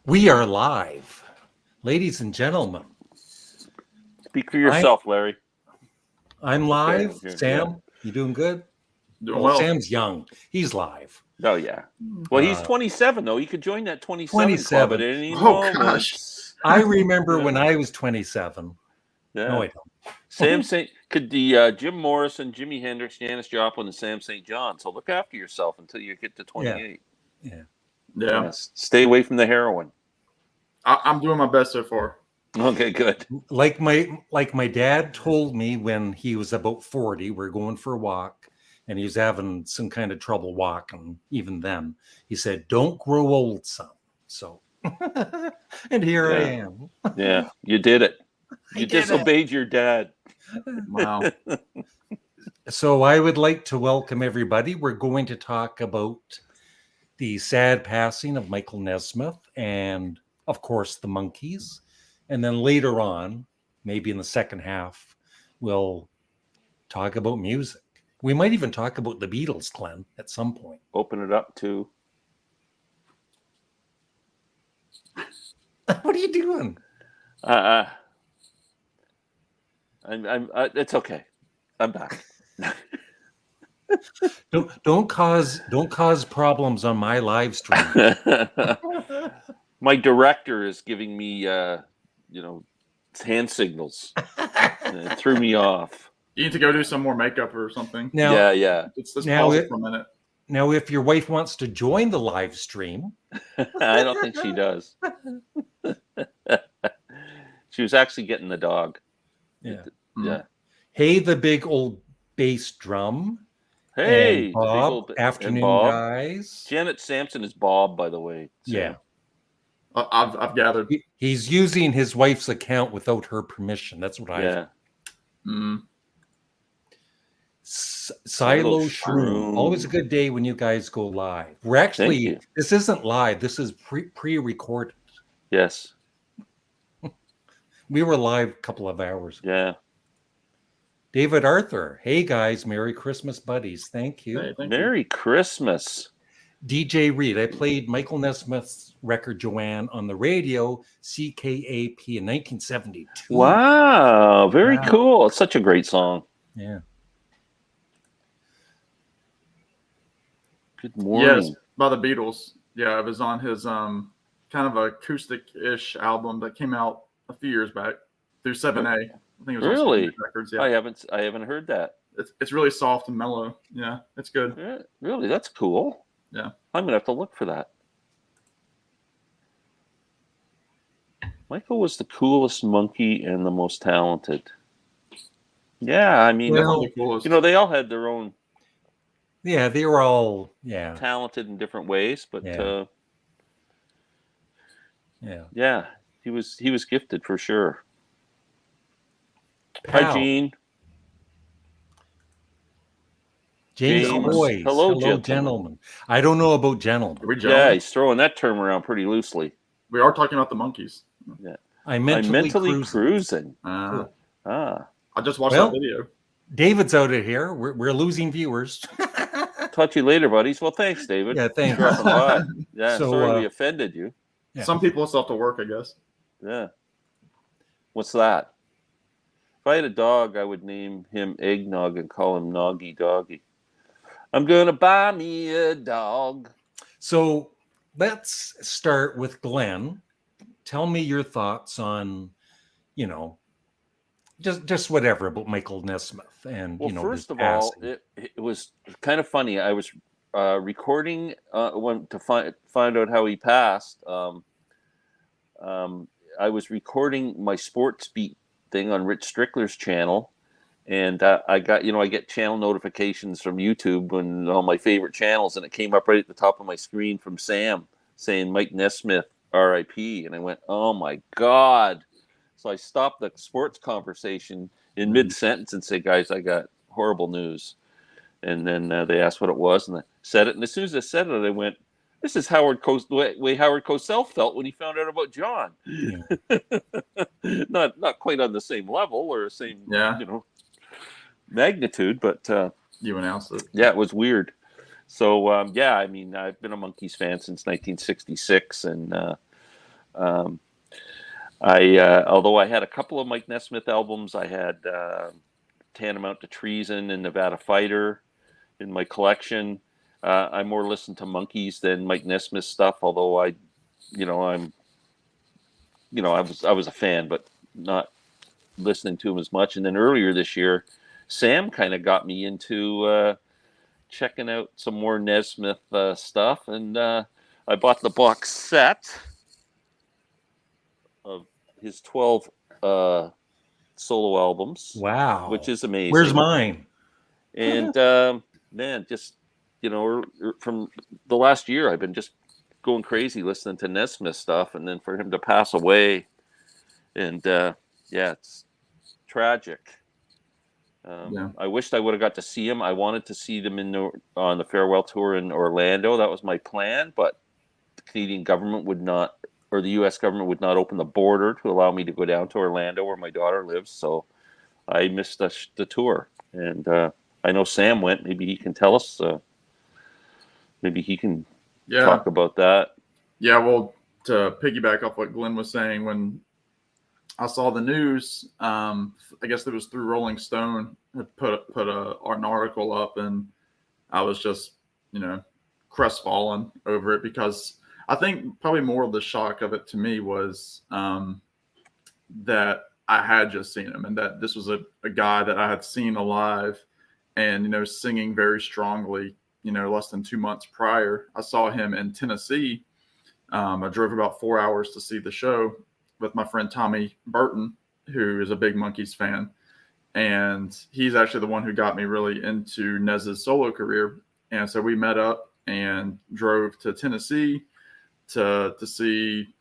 We are live, ladies and gentlemen. Speak for yourself, Larry. I'm live. Okay, Sam, you doing good? Doing well. Sam's young. He's live. Oh yeah. Well, he's 27 though. He could join that 27 club 27. at any Oh, moment. gosh. I remember when I was 27. Yeah. No, I don't. Sam St. Could the Jim Morrison, Jimi Hendrix, Janis Joplin, and Sam St. John. So look after yourself until you get to 28. Yeah. Yes. Stay away from the heroin. I'm doing my best so far. Okay, good. Like my dad told me when he was about 40, we're going for a walk, and he was having some kind of trouble walking. Even then, he said, "Don't grow old, son." So, and here I am. Yeah, you did it. You did it. disobeyed your dad. Wow. So I would like to welcome everybody. We're going to talk about the sad passing of Michael Nesmith and, of course, the Monkees. And then later on, maybe in the second half, we'll talk about music. We might even talk about the Beatles, Glenn, at some point. Open it up to. What are you doing? It's okay. I'm back. Don't cause problems on my live stream. My director is giving me, hand signals. It threw me off. You need to go do some more makeup or something. Now, Yeah. Let's pause it for a minute. Now, if your wife wants to join the live stream, I don't think she does. She was actually getting the dog. yeah. Yeah. Hey, the big old bass drum. Hey, And Bob, big old, afternoon, and Bob. guys. Janet Sampson is Bob, by the way. So. Yeah. I've gathered. He's using his wife's account without her permission. That's what Yeah. Silo Shroom. Always a good day when you guys go live. We're actually, this isn't live. This is pre-recorded. Yes. We were live a couple of hours ago. Yeah. David Arthur. Hey, guys. Merry Christmas, buddies. Thank you. Hey, thank Merry Christmas. DJ Reed. I played Michael Nesmith's record Joanne on the radio, CKAP in 1972. Wow. Very cool. It's such a great song. Yeah. Good morning. Yes, by the Beatles. Yeah, it was on his kind of acoustic-ish album that came out a few years back through 7A. I think it was Really? on Records. Yeah, I haven't heard that. it's really soft and mellow. Yeah, it's good. Yeah, really, that's cool. Yeah, I'm gonna have to look for that. Michael was the coolest monkey and the most talented. Yeah, I mean, Well, the coolest. they all had their own Yeah, they were all, talented in different ways, but yeah. he was gifted for sure. Pal. Hi, Gene. James James. Boyce. Hello, gentlemen. I don't know about gentlemen. Are we Yeah, gentlemen? he's throwing that term around pretty loosely. We are talking about the Monkees. Yeah, I'm I'm mentally cruising. Cool. Ah, I just watched that video. David's out of here. We're losing viewers. talk to you later, buddies. Well, thanks, David. Yeah, thanks. Dropping by. Yeah, So, sorry we offended you. Yeah. Some people still have to work, I guess. Yeah. What's that? If I had a dog, I would name him Eggnog and call him Noggy Doggy. I'm gonna buy me a dog. So let's start with Glenn. Tell me your thoughts on, just whatever about Michael Nesmith and Well, his first of all, passing. it was kind of funny. I was recording to find out how he passed. I was recording my sports beat thing on Rich Strickler's channel, and I get channel notifications from YouTube and all my favorite channels, and it came up right at the top of my screen from Sam saying Mike Nesmith R.I.P. And I went, oh my God. So I stopped the sports conversation in mid-sentence and said, guys, I got horrible news. And then they asked what it was, and I said it. And as soon as I said it, I went, this is the way Howard Cosell felt when he found out about John. Yeah. not quite on the same level or same magnitude, but You announced it. yeah, it was weird. So I mean, I've been a Monkees fan since 1966, and Although I had a couple of Mike Nesmith albums, I had Tantamount to Treason and Nevada Fighter in my collection. I more listen to Monkees than Mike Nesmith stuff, although I was a fan, but not listening to him as much. And then earlier this year, Sam kind of got me into checking out some more Nesmith stuff, and I bought the box set of his 12 solo albums. Wow. Which is amazing. Where's mine? And man, just from the last year, I've been just going crazy listening to Nesmith stuff, and then for him to pass away, and it's tragic. I wished I would have got to see him. I wanted to see them on the farewell tour in Orlando. That was my plan, but the Canadian government would not, or the U.S. government would not open the border to allow me to go down to Orlando where my daughter lives. So I missed the tour. And I know Sam went. Maybe he can tell us. Maybe he can talk about that. Yeah, well, to piggyback off what Glenn was saying, when I saw the news, I guess it was through Rolling Stone, had put an article up, and I was just, crestfallen over it, because I think probably more of the shock of it to me was that I had just seen him, and that this was a guy that I had seen alive and, singing very strongly, less than 2 months prior. I saw him in Tennessee. I drove about 4 hours to see the show with my friend Tommy Burton, who is a big Monkees fan. And he's actually the one who got me really into Nez's solo career. And so we met up and drove to Tennessee to see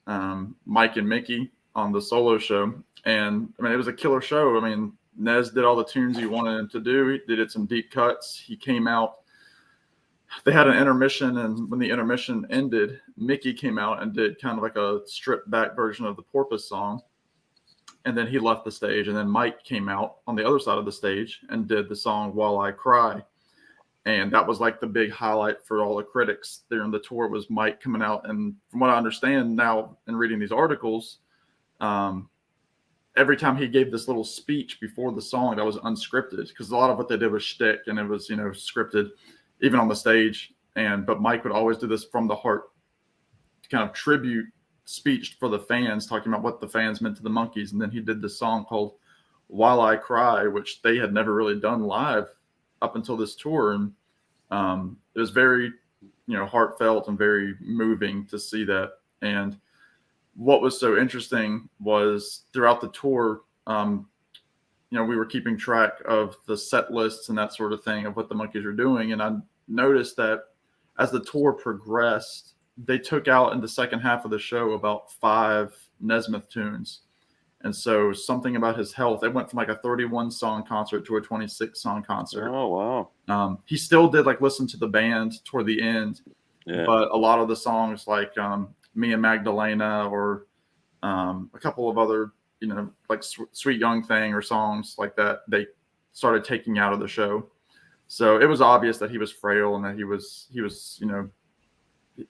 Mike and Mickey on the solo show. And I mean, it was a killer show. I mean, Nez did all the tunes he wanted him to do. He did some deep cuts. He came out. They had an intermission, and when the intermission ended, Mickey came out and did kind of like a stripped back version of the Porpoise song. And then he left the stage, and then Mike came out on the other side of the stage and did the song While I Cry. And that was like the big highlight for all the critics during the tour, was Mike coming out. And from what I understand now in reading these articles, every time he gave this little speech before the song that was unscripted, because a lot of what they did was shtick and it was, scripted, even on the stage. But Mike would always do this from the heart, kind of tribute speech for the fans, talking about what the fans meant to the Monkees. And then he did this song called While I Cry, which they had never really done live up until this tour. And it was very, heartfelt and very moving to see that. And what was so interesting was throughout the tour, we were keeping track of the set lists and that sort of thing of what the Monkees were doing. And I noticed that as the tour progressed, they took out in the second half of the show about 5 Nesmith tunes. And so something about his health, it went from like a 31 song concert to a 26 song concert. Oh, wow. He still did like listen to the band toward the end, but a lot of the songs like Me and Magdalena, or a couple of other, like Sweet Young Thing or songs like that, they started taking out of the show. So it was obvious that he was frail and that he was,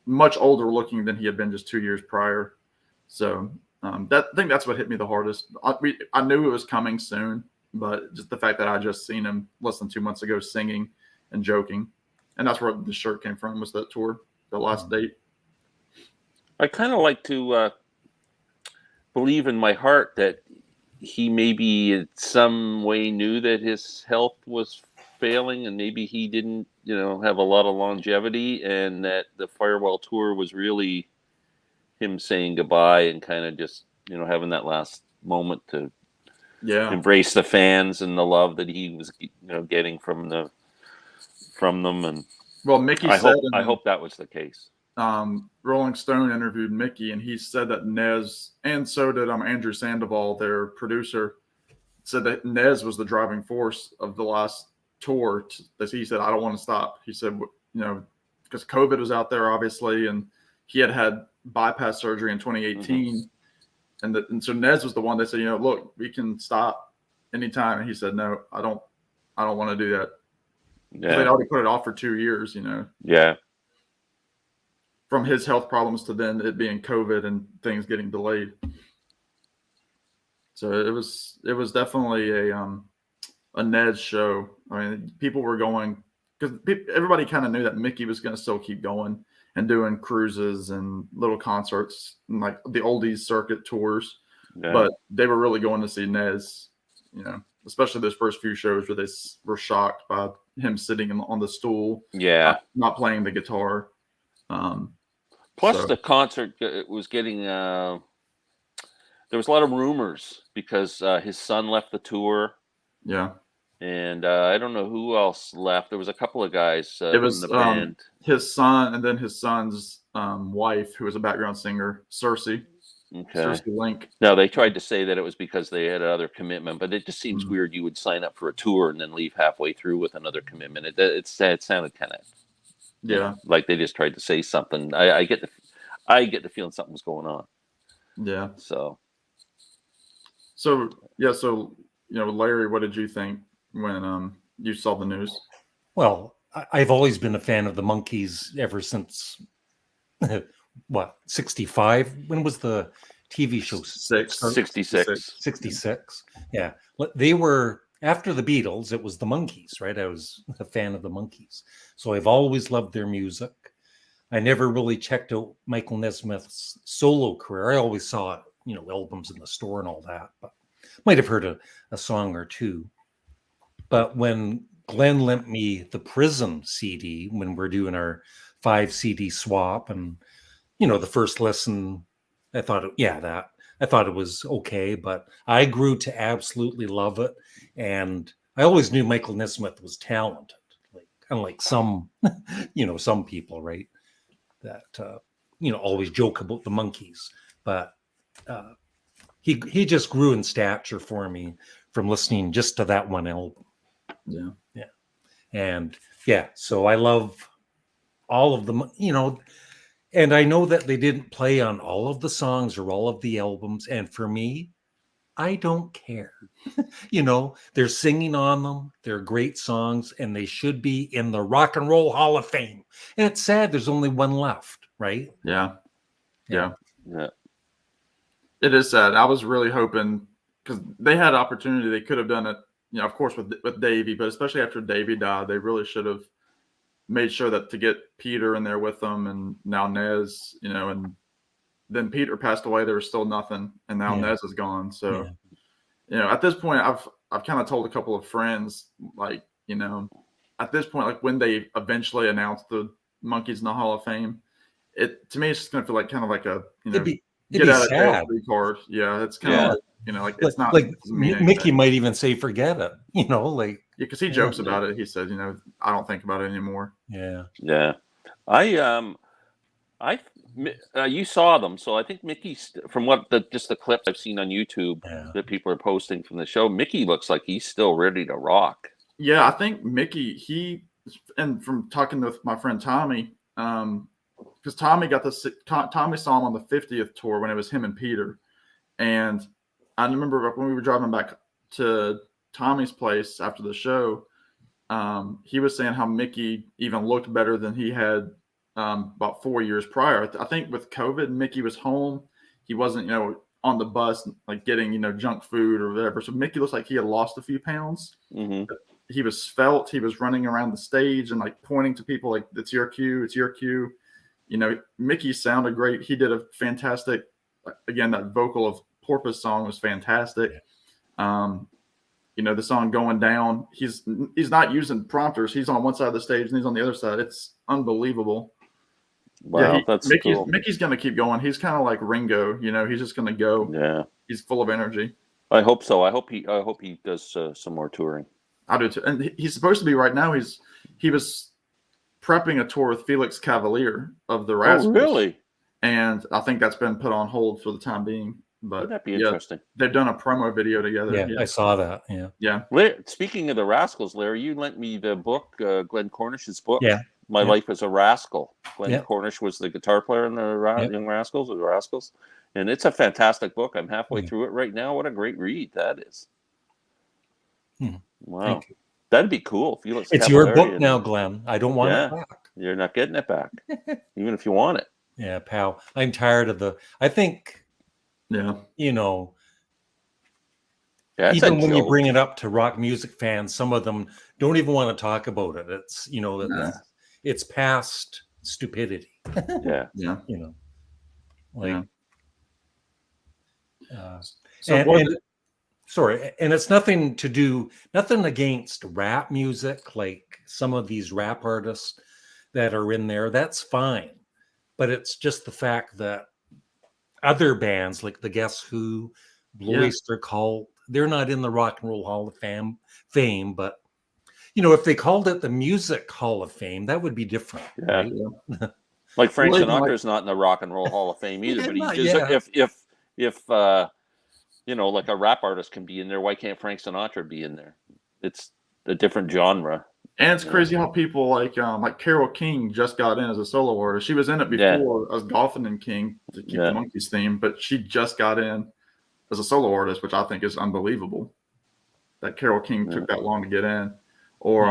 much older looking than he had been just 2 years prior. So I think that's what hit me the hardest. I knew it was coming soon, but just the fact that I just seen him less than 2 months ago singing and joking. And that's where the shirt came from, was that tour, the last date. I kind of like to believe in my heart that he maybe in some way knew that his health was failing, and maybe he didn't, have a lot of longevity, and that the farewell tour was really him saying goodbye and kind of just, having that last moment to embrace the fans and the love that he was, getting from them. And well, Mickey I said, hope that was the case. Rolling Stone interviewed Mickey, and he said that Nez, and so did Andrew Sandoval, their producer, said that Nez was the driving force of the last tour. That he said, I don't want to stop. He said, because COVID was out there, obviously, and he had bypass surgery in 2018. And so Nez was the one that said, look, we can stop anytime. And he said, no, I don't want to do that. Yeah. They'd already put it off for 2 years, Yeah. from his health problems to then it being COVID and things getting delayed. So it was definitely a Ned show. I mean, people were going because everybody kind of knew that Mickey was going to still keep going and doing cruises and little concerts and like the oldies circuit tours. Yeah. But they were really going to see Nez, especially those first few shows where they were shocked by him sitting on the stool, not playing the guitar. Plus, the concert was getting. There was a lot of rumors because his son left the tour. Yeah. And I don't know who else left. There was a couple of guys it was from the band. His son, and then his son's wife, who was a background singer, Cersei. Okay. Cersei Link. No, they tried to say that it was because they had another commitment, but it just seems weird. You would sign up for a tour and then leave halfway through with another commitment. It sounded kind of like they just tried to say something. I get the feeling something was going on. Yeah. So Larry, what did you think when you saw the news? Well, I've always been a fan of the Monkees ever since 65? When was the TV show? 66. 66. Yeah. They were, after the Beatles, it was the Monkees, right? I was a fan of the Monkees. So I've always loved their music. I never really checked out Michael Nesmith's solo career. I always saw, albums in the store and all that, but might have heard a song or two. But when Glenn lent me the Prism CD, when we're doing our 5 CD swap, and the first listen, I thought it was okay, but I grew to absolutely love it. And I always knew Michael Nesmith was talented, unlike some, some people, right, that always joke about the Monkees, but he just grew in stature for me from listening just to that one album. Yeah. And so I love all of them, and I know that they didn't play on all of the songs or all of the albums. And for me, I don't care. They're singing on them. They're great songs, and they should be in the Rock and Roll Hall of Fame. And it's sad there's only one left, right? Yeah. It is sad. I was really hoping, because they had opportunity. They could have done it, of course, with Davey, but especially after Davey died, they really should have made sure that to get Peter in there with them, and now Nez, and then Peter passed away. There was still nothing, and now Nez is gone. So, at this point, I've kind of told a couple of friends, like, at this point, like when they eventually announced the Monkees in the Hall of Fame, to me, it's just gonna feel like kind of like a It'd be sad. Card. Yeah, it's kind of like it's not like Mickey might even say forget it. Because he jokes about it. He says, I don't think about it anymore. Yeah. You saw them, so I think Mickey, from just the clips I've seen on YouTube that people are posting from the show, Mickey looks like he's still ready to rock. Yeah, I think Mickey, and from talking with my friend Tommy, because Tommy saw him on the 50th tour when it was him and Peter, and I remember when we were driving back to Tommy's place after the show, he was saying how Mickey even looked better than he had about 4 years prior. I think with COVID, Mickey was home. He wasn't, on the bus, like getting, junk food or whatever. So Mickey looks like he had lost a few pounds. Mm-hmm. He was svelte. He was running around the stage and like pointing to people like, it's your cue, it's your cue. Mickey sounded great. He did a fantastic, again, that vocal of Porpoise song was fantastic. The song Going Down, he's not using prompters. He's on one side of the stage and he's on the other side. It's unbelievable. Wow, that's cool. Mickey's going to keep going. He's kind of like Ringo, he's just going to go. Yeah. He's full of energy. I hope so. I hope he does some more touring. I do too. And he's supposed to be right now. He was prepping a tour with Felix Cavalier of the Rascals. Oh, really? And I think that's been put on hold for the time being. But would that be interesting? They've done a promo video together. Yeah, I saw that. Yeah. Speaking of the Rascals, Larry, you lent me the book, Glenn Cornish's book. Yeah. My Life as a Rascal. Glenn Cornish was the guitar player in the Young Rascals, or the Rascals. And it's a fantastic book. I'm halfway through it right now. What a great read that is. Wow. That'd be cool. It's your book now, Glenn. I don't want it back. You're not getting it back, even if you want it. Yeah, pal. I'm tired of I think, Yeah. you know, Yeah, it's a even when you joke. bring it up to rock music fans, some of them don't even want to talk about it. It's, Nah. it's past stupidity, Yeah. Yeah. like, So and sorry, and it's nothing against rap music, like some of these rap artists that are in there. That's fine. But it's just the fact that other bands like the Guess Who, Blue Oyster Cult, they're not in the Rock and Roll Hall of Fame, but if they called it the Music Hall of Fame, that would be different, right? Like Frank Well, Sinatra's not in the Rock and Roll Hall of Fame either, but not he's yet. if like a rap artist can be in there, why can't Frank Sinatra be in there? It's a different genre. And it's crazy how people like Carole King just got in as a solo artist. She was in it before as Golfin and King to keep the Monkees theme, but she just got in as a solo artist, which I think is unbelievable that Carole King took that long to get in. Or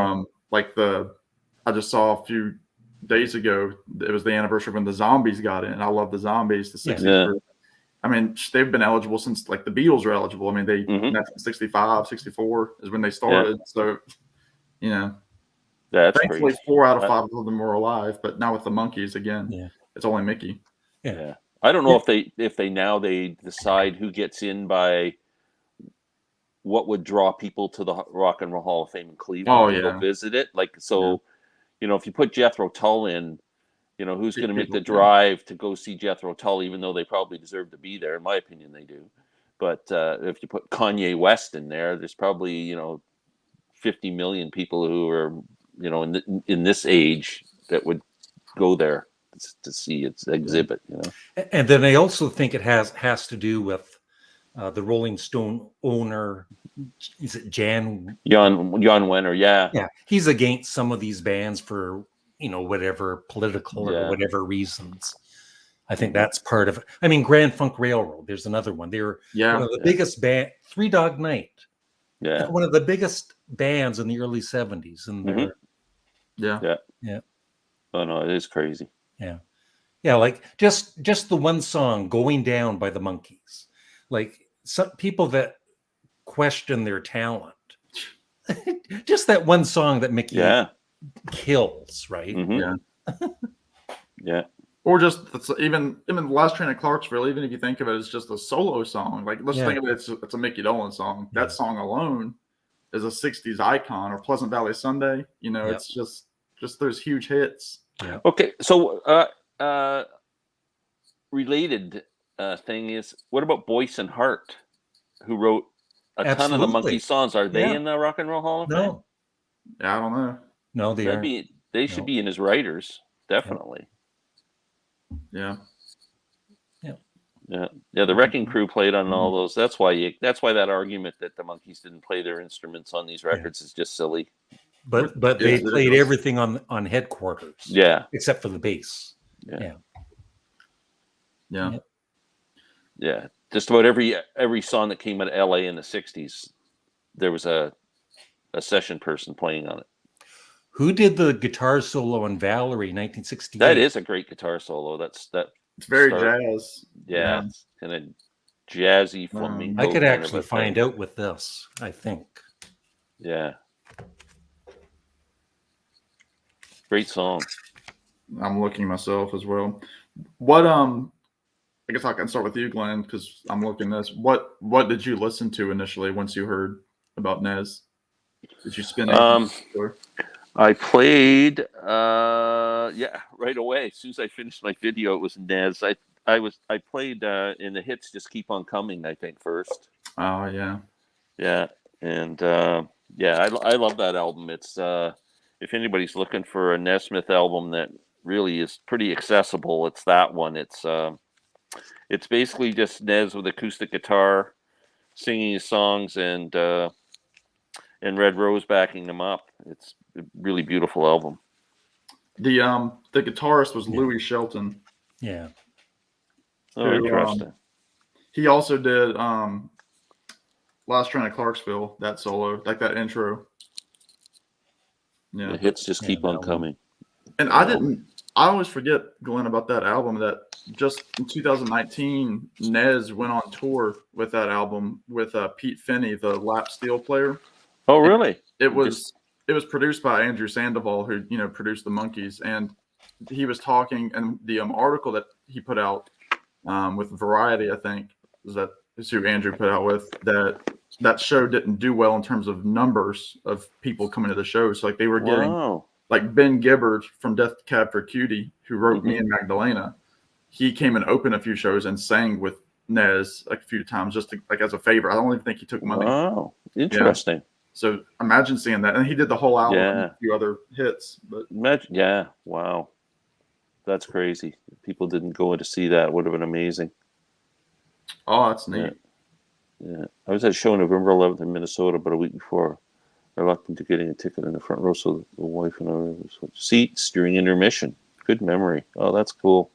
I just saw a few days ago, it was the anniversary when the Zombies got in. I love the Zombies, the 60s group. I mean, they've been eligible since like the Beatles were eligible. I mean, they 65, 64 is when they started. So, thankfully, crazy. 4 out of 5 of them were alive, but now with the Monkees again, it's only Mickey. Yeah. I don't know if they decide who gets in by what would draw people to the Rock and Roll Hall of Fame in Cleveland to go visit it. Like, so, if you put Jethro Tull in, who's going to make the drive to go see Jethro Tull, even though they probably deserve to be there? In my opinion, they do. But if you put Kanye West in there, there's probably, 50 million people who are, in this age that would go there to see its exhibit. And then I also think it has to do with the Rolling Stone owner. Is it Jan Wenner? Yeah, he's against some of these bands for whatever political or whatever reasons. I think that's part of it. I mean, Grand Funk Railroad. There's another one. They're one of the biggest band. Three Dog Night. Yeah, one of the biggest bands in the early '70s, and they're yeah. Oh no, it is crazy. Yeah, like just the one song "Going Down" by the Monkees. Like some people that question their talent, just that one song that Mickey kills, right? Yeah. Or just even the Last Train to Clarksville, even if you think of it as just a solo song, like let's think of it, it's a Mickey Dolenz song. That song alone is a 60s icon. Or Pleasant Valley Sunday, it's just those huge hits. Yeah. Okay, so related thing is, what about Boyce and Hart, who wrote a ton of the Monkee songs? Are they in the Rock and Roll Hall of Fame? Yeah, I don't know. No, they aren't. They should be in as writers, definitely. Yeah. The Wrecking Crew played on all those. That's why that argument that the Monkees didn't play their instruments on these records is just silly. But they played everything on Headquarters. Yeah. Except for the bass. Yeah. Just about every song that came out of LA in the 60s, there was a session person playing on it. Who did the guitar solo on Valerie 1968? That is a great guitar solo. It's very jazz. Yeah. It's kind of jazzy flamenco. I could actually find out with this, I think. Yeah. Great song. I'm looking myself as well. What I guess I can start with you, Glenn, because I'm looking this. What did you listen to initially once you heard about Nez? Did you spin it? I played right away. As soon as I finished my video, it was Nez. I played in the hits Just Keep On Coming, I think, first. Oh yeah. Yeah. And I love that album. It's if anybody's looking for a Nesmith album that really is pretty accessible, it's that one. It's basically just Nez with acoustic guitar singing his songs and Red Rose backing them up. It's a really beautiful album. The guitarist was Louis Shelton. Yeah. Oh, interesting. He also did Last Train to Clarksville, that solo, like that intro. Yeah. The hits just keep on coming. And I didn't I always forget, Glenn, about that album, that just in 2019, Nez went on tour with that album with Pete Finney, the lap steel player. Oh, really? It was produced by Andrew Sandoval, who produced the Monkees, and he was talking, and the article that he put out with Variety, I think, is who Andrew put out with, that show didn't do well in terms of numbers of people coming to the show. So like they were getting like Ben Gibbard from Death Cab for Cutie, who wrote Me and Magdalena. He came and opened a few shows and sang with Nez like a few times, just to, like as a favor. I don't even think he took money. Wow, interesting. Yeah. So imagine seeing that, and he did the whole album and a few other hits. But wow, that's crazy. If people didn't go in to see that. It would have been amazing. Oh, that's neat. Yeah. I was at a show November 11th in Minnesota, but a week before, reluctant to getting a ticket in the front row, so the wife and I were switched seats during intermission. Good memory. Oh, that's cool.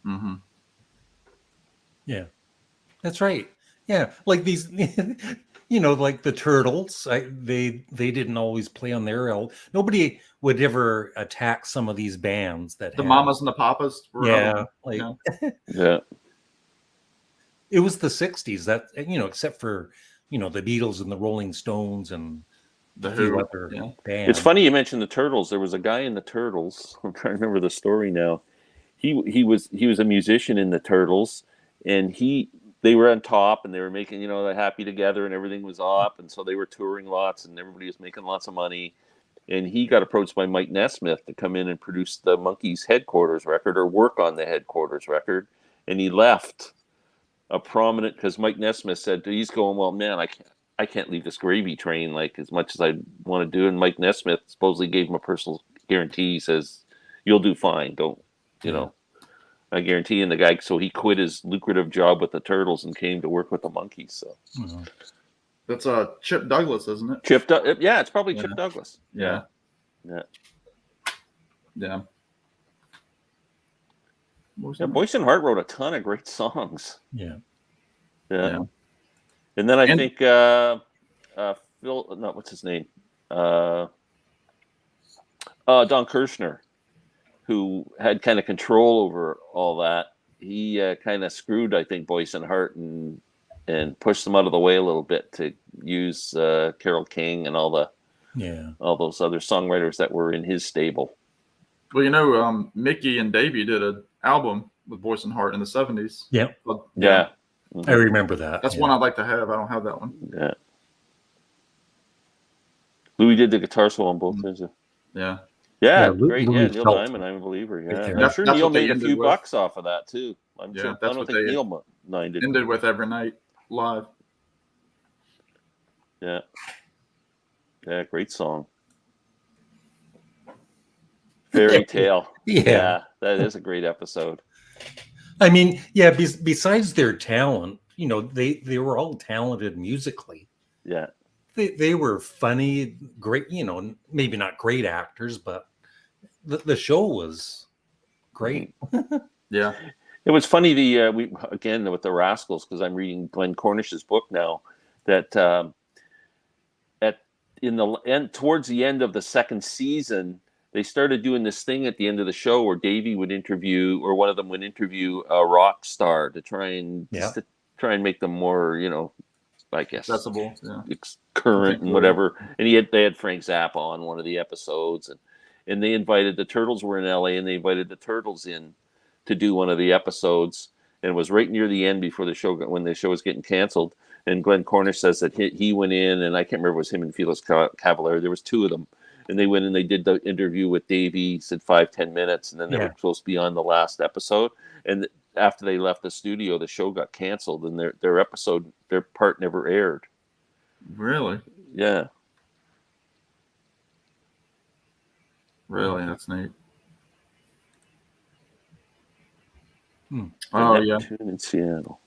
Mm-hmm. Yeah, that's right. Yeah, like these, like the Turtles. They didn't always play on their L. Nobody would ever attack some of these bands that the Mamas and the Papas. Yeah, yeah. It was the 60s that, except for, the Beatles and the Rolling Stones and the few other bands. It's funny you mentioned the Turtles. There was a guy in the Turtles. I'm trying to remember the story now. He was a musician in the Turtles, and they were on top and they were making, the Happy Together and everything was up. And so they were touring lots and everybody was making lots of money. And he got approached by Mike Nesmith to come in and produce the Monkees Headquarters record or work on the Headquarters record. And he left a prominent, because Mike Nesmith said he's going, well, man, I can't leave this gravy train like as much as I want to do. And Mike Nesmith supposedly gave him a personal guarantee. He says, you'll do fine. Don't, I guarantee. And the guy, so he quit his lucrative job with the Turtles and came to work with the Monkees. So that's Chip Douglas, isn't it? Yeah, it's probably Chip Douglas. Yeah. Boyce and Hart wrote a ton of great songs. Yeah. And then I think Phil, no, what's his name? Don Kirshner, who had kind of control over all that. He kind of screwed, I think, Boyce and Hart and pushed them out of the way a little bit to use Carole King and all those other songwriters that were in his stable. Well, Mickey and Davey did an album with Boyce and Hart in the 70s. Yeah. Yeah. I remember that. That's one I'd like to have. I don't have that one. Yeah. Louis did the guitar solo on both, didn't you? Yeah. Yeah, great. Neil Diamond, I'm a Believer. Yeah. Right, I'm sure Neil made a few bucks off of that, too. I'm sure. That's I don't think Neil minded. Ended with Every Night Live. Yeah. Yeah, great song. Fairy Tale. Yeah, that is a great episode. I mean, besides their talent, they were all talented musically. Yeah. They were funny, great, maybe not great actors, but the show was great. Yeah. It was funny we again with the Rascals, because I'm reading Glenn Cornish's book now, that towards the end of the second season, they started doing this thing at the end of the show where Davey would interview, or one of them would interview a rock star to try and make them more, I guess accessible, current and whatever. And they had Frank Zappa on one of the episodes, and they invited the Turtles were in LA, and they invited the Turtles in to do one of the episodes. And it was right near the end before when the show was getting canceled. And Glenn Cornish says that he went in, and I can't remember if it was him and Felix Cavallari. There was two of them. And they went and they did the interview with Davey, said 5-10 minutes, and then they were supposed to be on the last episode. And after they left the studio, the show got canceled, and their part never aired. Really? Yeah. Really, that's neat. Oh, yeah. In Seattle.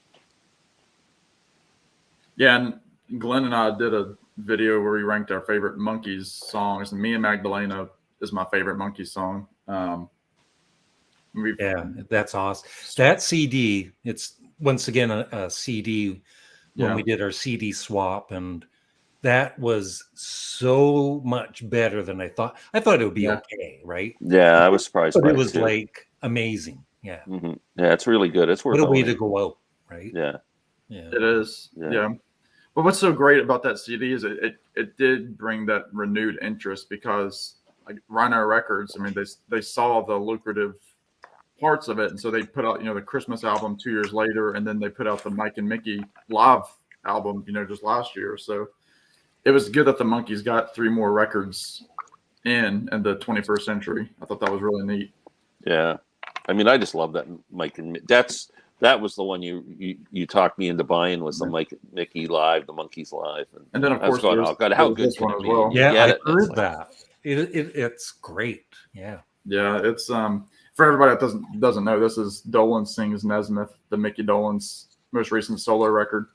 Yeah, and Glenn and I did a video where we ranked our favorite Monkees songs, and Me and Magdalena is my favorite Monkees song. That's awesome. That CD, it's once again a CD when we did our CD swap, and that was so much better than I thought. I thought it would be Yeah. okay, right? Yeah, I was surprised But by it it was too. like amazing. Yeah. Yeah, it's really good. It's worth What a way owning. to go out, right? Yeah. Yeah. It is. Yeah. Yeah. But what's so great about that CD is it did bring that renewed interest because like Rhino Records, I mean, they saw the lucrative parts of it, and so they put out the Christmas album 2 years later, and then they put out the Mike and Mickey live album just last year. So it was good that the Monkees got 3 more records in the 21st century. I thought that was really neat. Yeah. I mean, I just love that Mike and that was the one you talked me into buying, was the Mike Mickey live, the Monkees live, and then of course God, how good this can one it as be? well. Yeah, Get I it, and heard it's like, that. It's great. Yeah. Yeah, it's for everybody that doesn't know, this is Dolan Sings Nesmith, the Mickey Dolenz most recent solo record,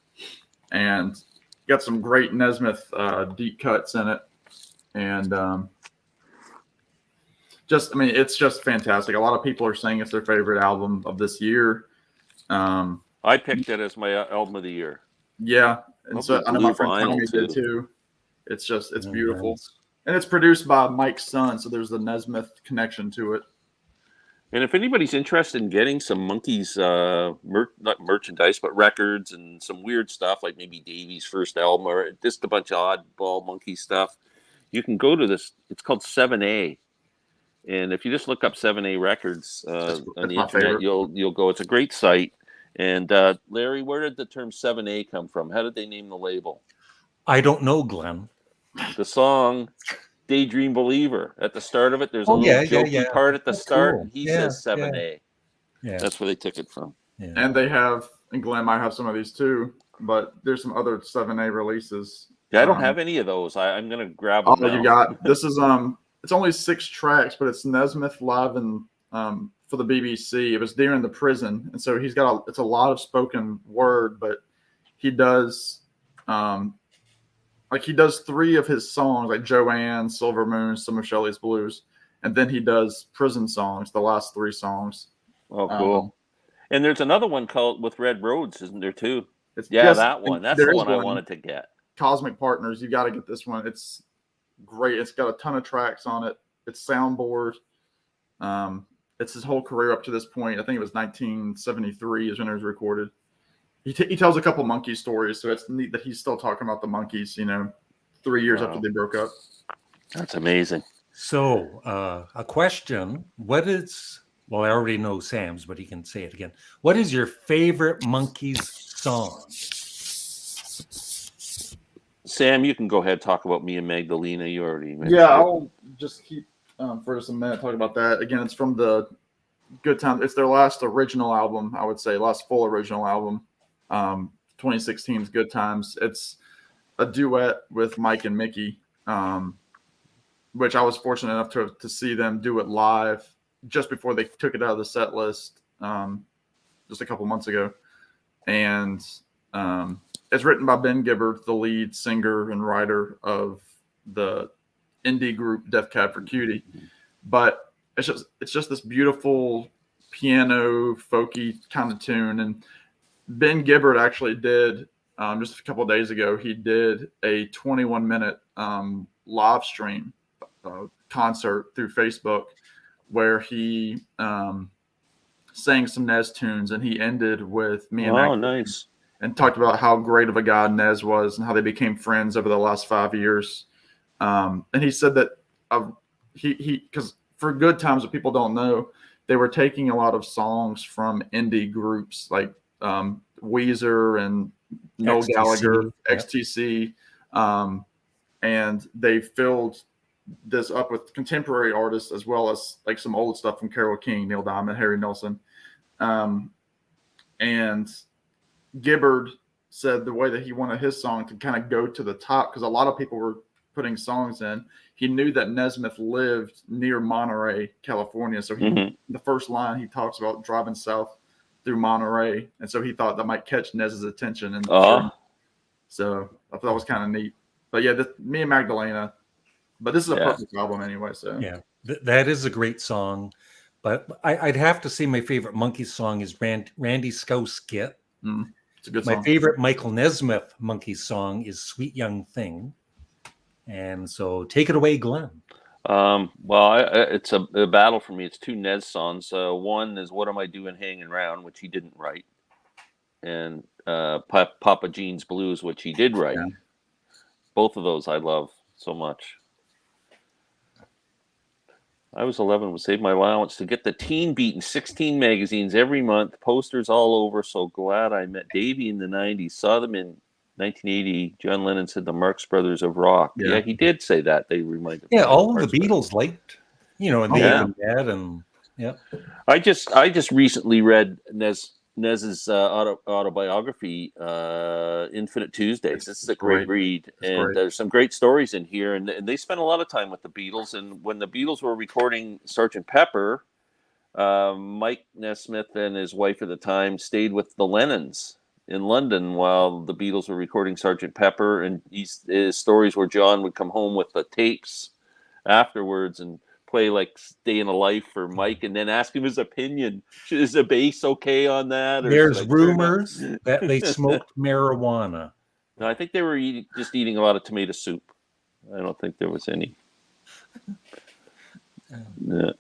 and got some great Nesmith deep cuts in it, and it's just fantastic. A lot of people are saying it's their favorite album of this year. I picked it as my album of the year. Yeah, and Love so the I know my blue friend vinyl, Tommy did too. too. It's beautiful, Nice. and it's produced by Mike's son, so there's the Nesmith connection to it. And if anybody's interested in getting some Monkees, not merchandise, but records and some weird stuff, like maybe Davey's first album or just a bunch of oddball Monkee stuff, you can go to this. It's called 7A. And if you just look up 7A Records on the my internet, favorite. you'll go. It's a great site. And Larry, where did the term 7A come from? How did they name the label? I don't know, Glenn. The song Daydream Believer. At the start of it, there's a Oh, little yeah, jokey part at the That's start. cool. And he Yeah, says 7A. Yeah. That's where they took it from. Yeah. And they have, and Glenn might have some of these too, but there's some other 7A releases. Yeah, I don't have any of those. I'm gonna grab them. Oh, you got this is it's only 6 tracks, but it's Nesmith live and for the BBC. It was during the prison, and so it's a lot of spoken word, but he does he does 3 of his songs, like Joanne, Silver Moon, Some of Shelley's Blues, and then he does prison songs, the last 3 songs. Oh, cool. And there's another one called With Red Roads, isn't there too? Yes, that one. That's the one I wanted to get. Cosmic Partners. You got to get this one. It's great. It's got a ton of tracks on it. It's soundboard. It's his whole career up to this point. I think it was 1973 is when it was recorded. He tells a couple Monkee stories, so it's neat that he's still talking about the Monkees, 3 years after they broke up. That's amazing. So, a question: well, I already know Sam's, but he can say it again. What is your favorite Monkees song? Sam, you can go ahead and talk about Me and Magdalena. You already mentioned Yeah, it. I'll just keep for just a minute talking about that. Again, it's from the Good Time. It's their last original album, I would say, last full original album. 2016's Good Times. It's a duet with Mike and Mickey, which I was fortunate enough to see them do it live just before they took it out of the set list just a couple months ago. And it's written by Ben Gibbard, the lead singer and writer of the indie group Death Cab for Cutie. But it's just this beautiful piano folky kind of tune. And Ben Gibbard actually did just a couple of days ago. He did a 21-minute live stream concert through Facebook where he sang some Nez tunes, and he ended with Me and Magdalena. Nice. And talked about how great of a guy Nez was and how they became friends over the last 5 years. And he said that because for Good Times, what people don't know, they were taking a lot of songs from indie groups like Weezer and Noel XTC, Gallagher, yeah. XTC, and they filled this up with contemporary artists as well as like some old stuff from Carole King, Neil Diamond, Harry Nilsson, and Gibbard said the way that he wanted his song to kind of go to the top, because a lot of people were putting songs in. He knew that Nesmith lived near Monterey, California. So the first line he talks about driving south through Monterey. And so he thought that might catch Nez's attention. And so I thought that was kind of neat. But yeah, Me and Magdalena. But this is a perfect album anyway. So yeah, that is a great song. But I'd have to say my favorite Monkees song is Randy Scouse Git. It's a good My song. favorite Michael Nesmith Monkees song is Sweet Young Thing. And so take it away, Glenn. It's a battle for me. It's two Nez songs. One is "What Am I Doing Hanging Around," which he didn't write, and Papa Jean's Blues, which he did write. Yeah. Both of those I love so much. I was 11, would save my allowance to get the Teen Beat in 16 magazines every month, posters all over. So glad I met Davey in the 90s, saw them in 1980. John Lennon said the Marx Brothers of rock. Yeah. Yeah, he did say that. They reminded Yeah, me all of Marx the Brothers. Beatles liked, and Oh, Dave yeah. and Dad, and yeah. I just recently read Nez's autobiography, Infinite Tuesdays. This is a great read, and great. there's some great stories in here. And they spent a lot of time with the Beatles. And when the Beatles were recording Sgt. Pepper, Mike Nesmith and his wife at the time stayed with the Lennons in London while the Beatles were recording Sgt. Pepper. And his stories where John would come home with the tapes afterwards and play like Day in a Life for Mike, and then ask him his opinion. Is the bass okay on that? Or There's should I turn up? rumors that they smoked marijuana. No, I think they were just eating a lot of tomato soup. I don't think there was any. Yeah.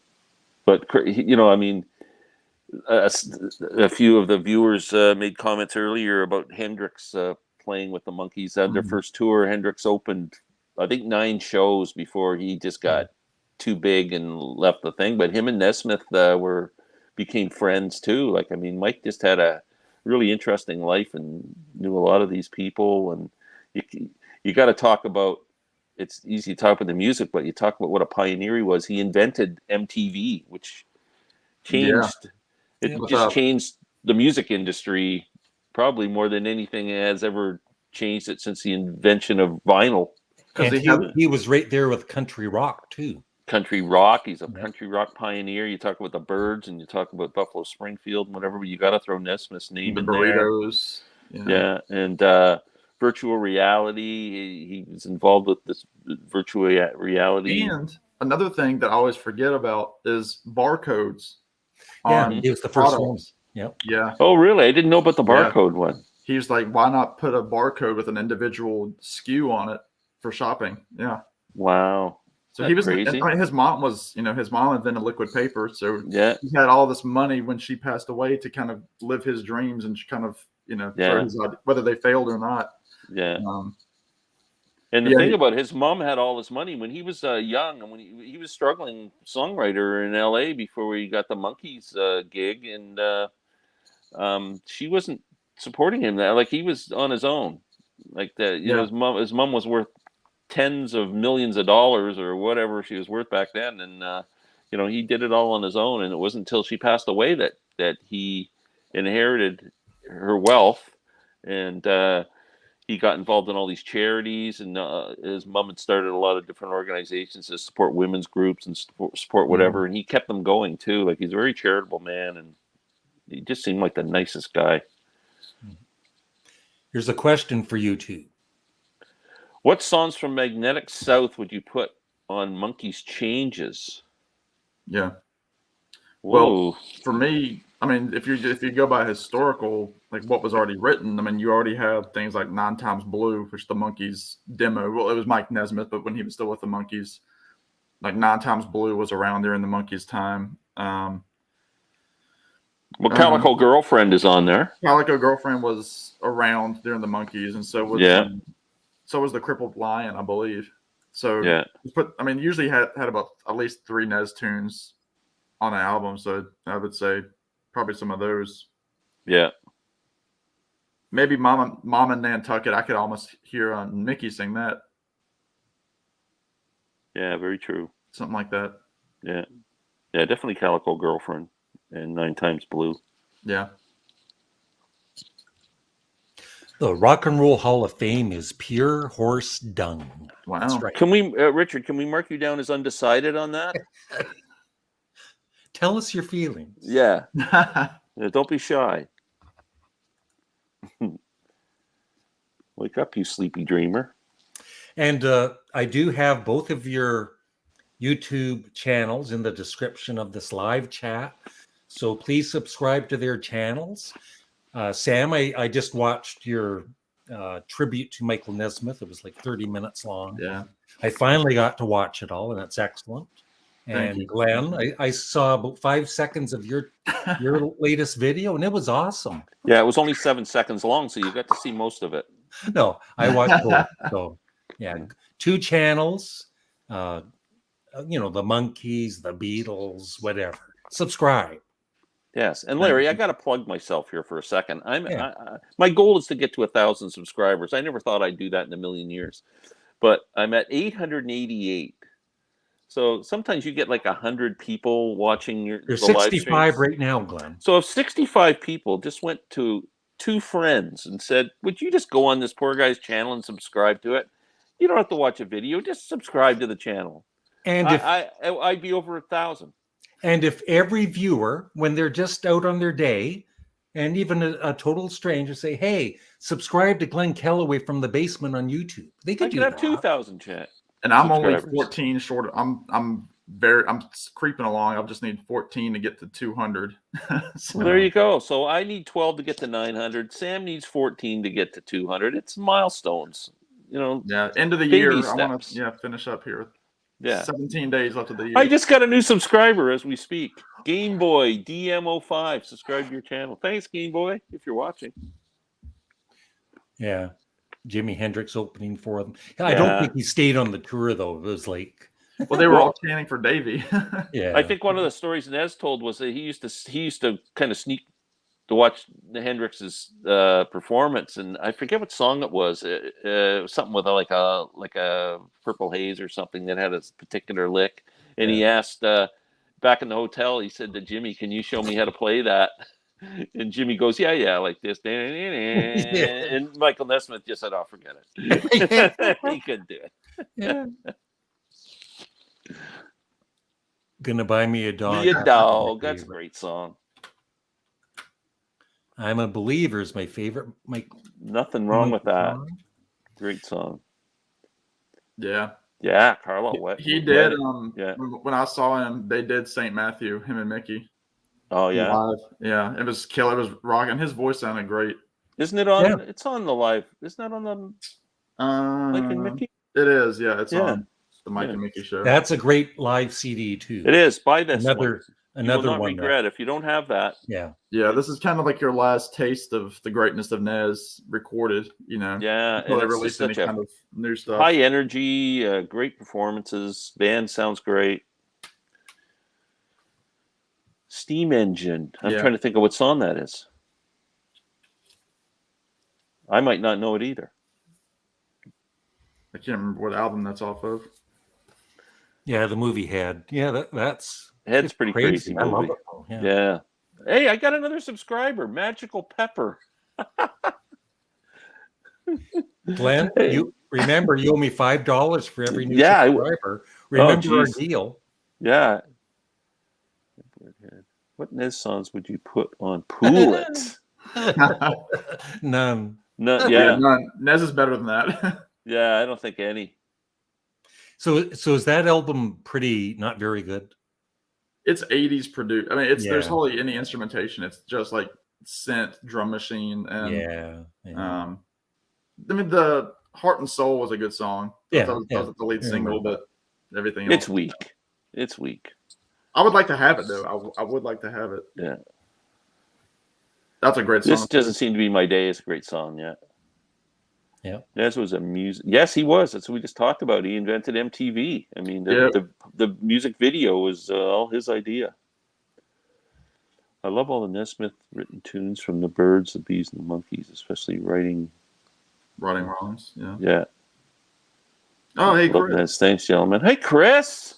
But I mean, a few of the viewers made comments earlier about Hendrix playing with the Monkees. On their first tour, Hendrix opened, I think, 9 shows before he just got too big and left the thing. But him and Nesmith became friends too. Like, I mean, Mike just had a really interesting life and knew a lot of these people. And you got to talk about. It's easy to talk about the music, but you talk about what a pioneer he was. He invented MTV, which changed. Yeah. It just changed the music industry probably more than anything has ever changed it since the invention of vinyl. And he was right there with country rock too. Country rock. He's a country rock pioneer. You talk about the Byrds and you talk about Buffalo Springfield and whatever, but you got to throw Nesmith's name in burritos. there. Yeah. And virtual reality. He was involved with this virtual reality. And another thing that I always forget about is barcodes. Yeah, he was the first one. Yep. Yeah. Oh, really? I didn't know about the barcode one. He was like, why not put a barcode with an individual SKU on it for shopping? Yeah. Wow. So he was crazy. I mean, his mom invented liquid paper. So he had all this money when she passed away to kind of live his dreams and kind of, whether they failed or not. Yeah. And the thing about his mom had all this money when he was young, and when he was struggling songwriter in LA before he got the Monkees gig, and she wasn't supporting him. Like, he was on his own. Like that, his mom was worth tens of millions of dollars or whatever she was worth back then, and he did it all on his own. And it wasn't until she passed away that he inherited her wealth, and he got involved in all these charities, and his mom had started a lot of different organizations to support women's groups and support whatever, and he kept them going too. Like, he's a very charitable man, and he just seemed like the nicest guy. Here's a question for you two. What songs from Magnetic South would you put on Monkees Changes? Yeah. Whoa. Well, for me, I mean, if you go by historical, like what was already written, I mean, you already have things like 9 Times Blue, which the Monkees demo. Well, it was Mike Nesmith, but when he was still with the Monkees, like 9 Times Blue was around during the Monkees' time. Calico Girlfriend is on there. Calico Girlfriend was around during the Monkees, and so was so was the Crippled Lion, I believe. So usually had about at least 3 Nez tunes on an album. So I would say probably some of those. Yeah. Maybe Mom and Nantucket. I could almost hear Mickey sing that. Yeah, very true. Something like that. Yeah. Yeah, definitely Calico Girlfriend and 9 Times Blue. Yeah. The Rock and Roll Hall of Fame is pure horse dung. Wow. That's right. Can we, Richard, can we mark you down as undecided on that? Tell us your feelings. Yeah. Don't be shy. Wake up, you sleepy dreamer. And I do have both of your YouTube channels in the description of this live chat. So please subscribe to their channels. Sam, I just watched your tribute to Michael Nesmith. It was like 30 minutes long. Yeah. I finally got to watch it all, and it's excellent. Thank And you. Glenn, I saw about 5 seconds of your latest video, and it was awesome. Yeah, it was only 7 seconds long, so you got to see most of it. No, I watched both. So, yeah, 2 channels. The Monkees, the Beatles, whatever. Subscribe. Yes, and Larry, I got to plug myself here for a second. Yeah. My goal is to get to 1,000 subscribers. I never thought I'd do that in a million years, but I'm at 888. So sometimes you get like 100 people watching There's the live 65 streams. right now, Glenn. So if 65 people just went to 2 friends and said, "Would you just go on this poor guy's channel and subscribe to it? You don't have to watch a video; just subscribe to the channel." And I'd be over 1,000. And if every viewer, when they're just out on their day, and even a total stranger say, "Hey, subscribe to Glenn Kellaway from the basement on YouTube," they could do have that. 2,000 chat. And I'm only subscribers. 14 short. I'm creeping along. I just need 14 to get to 200. So there you go. So I need 12 to get to 900. Sam needs 14 to get to 200. It's milestones. Yeah, end of the baby year. steps. I want to finish up here. Yeah. 17 days left of the year. I just got a new subscriber as we speak. Game Boy DMO5. Subscribe to your channel. Thanks, Game Boy, if you're watching. Yeah. Jimi Hendrix opening for them. I don't think he stayed on the tour, though. It was like... Well, they were all chanting for Davey. Yeah. I think one of the stories Nez told was that he used to kind of sneak to watch the Hendrix's performance, and I forget what song it was. It was something with like a Purple Haze or something that had a particular lick, and he asked back in the hotel. He said to Jimmy, "Can you show me how to play that?" And Jimmy goes, "Yeah, like this." And Michael Nesmith just said, "Oh, forget it." He couldn't do it. Yeah. Gonna buy me a dog. Be a dog. That's a great song. I'm a Believer is my favorite. Nothing wrong with that. Great song. Yeah. Yeah, Carlo. He did. When I saw him, they did St. Matthew, him and Mickey. Oh yeah. Live. Yeah, it was killer. It was rocking. His voice sounded great. Isn't it on? Yeah. It's on the live. Isn't that on the Mike and Mickey? It is. Yeah, it's on the Mike and Mickey show. That's a great live CD too. It is. Buy this. Another you will not regret if you don't have that. Yeah. Yeah, this is kind of like your last taste of the greatness of Nez recorded. Yeah, and they released any kind of new stuff. High energy, great performances. Band sounds great. Steam Engine. I'm trying to think of what song that is. I might not know it either. I can't remember what album that's off of. Yeah, the movie Head. Yeah, that's Head's pretty crazy movie. I love it. Yeah. Hey, I got another subscriber, Magical Pepper. Glenn, you remember you owe me $5 for every new subscriber. Remember our deal. Yeah. What Nez songs would you put on Pool It? None. None. Nez is better than that. Yeah, I don't think any. So is that album pretty not very good? It's 80s produced. I mean, there's hardly any instrumentation. It's just like synth, drum machine, and I mean, the Heart and Soul was a good song. That was the lead single, but everything else. It's weak. It's weak. I would like to have it though. I would like to have it. Yeah. That's a great song. This doesn't seem to be my day. It's a great song, yeah. Yeah. Nez was a music. Yes, he was. That's what we just talked about. He invented MTV. I mean, the music video was all his idea. I love all the Nesmith written tunes from the Birds, the Bees, and the Monkees, especially writing wrongs. Yeah. Yeah. Oh, hey, Chris. Thanks, gentlemen. Hey, Chris.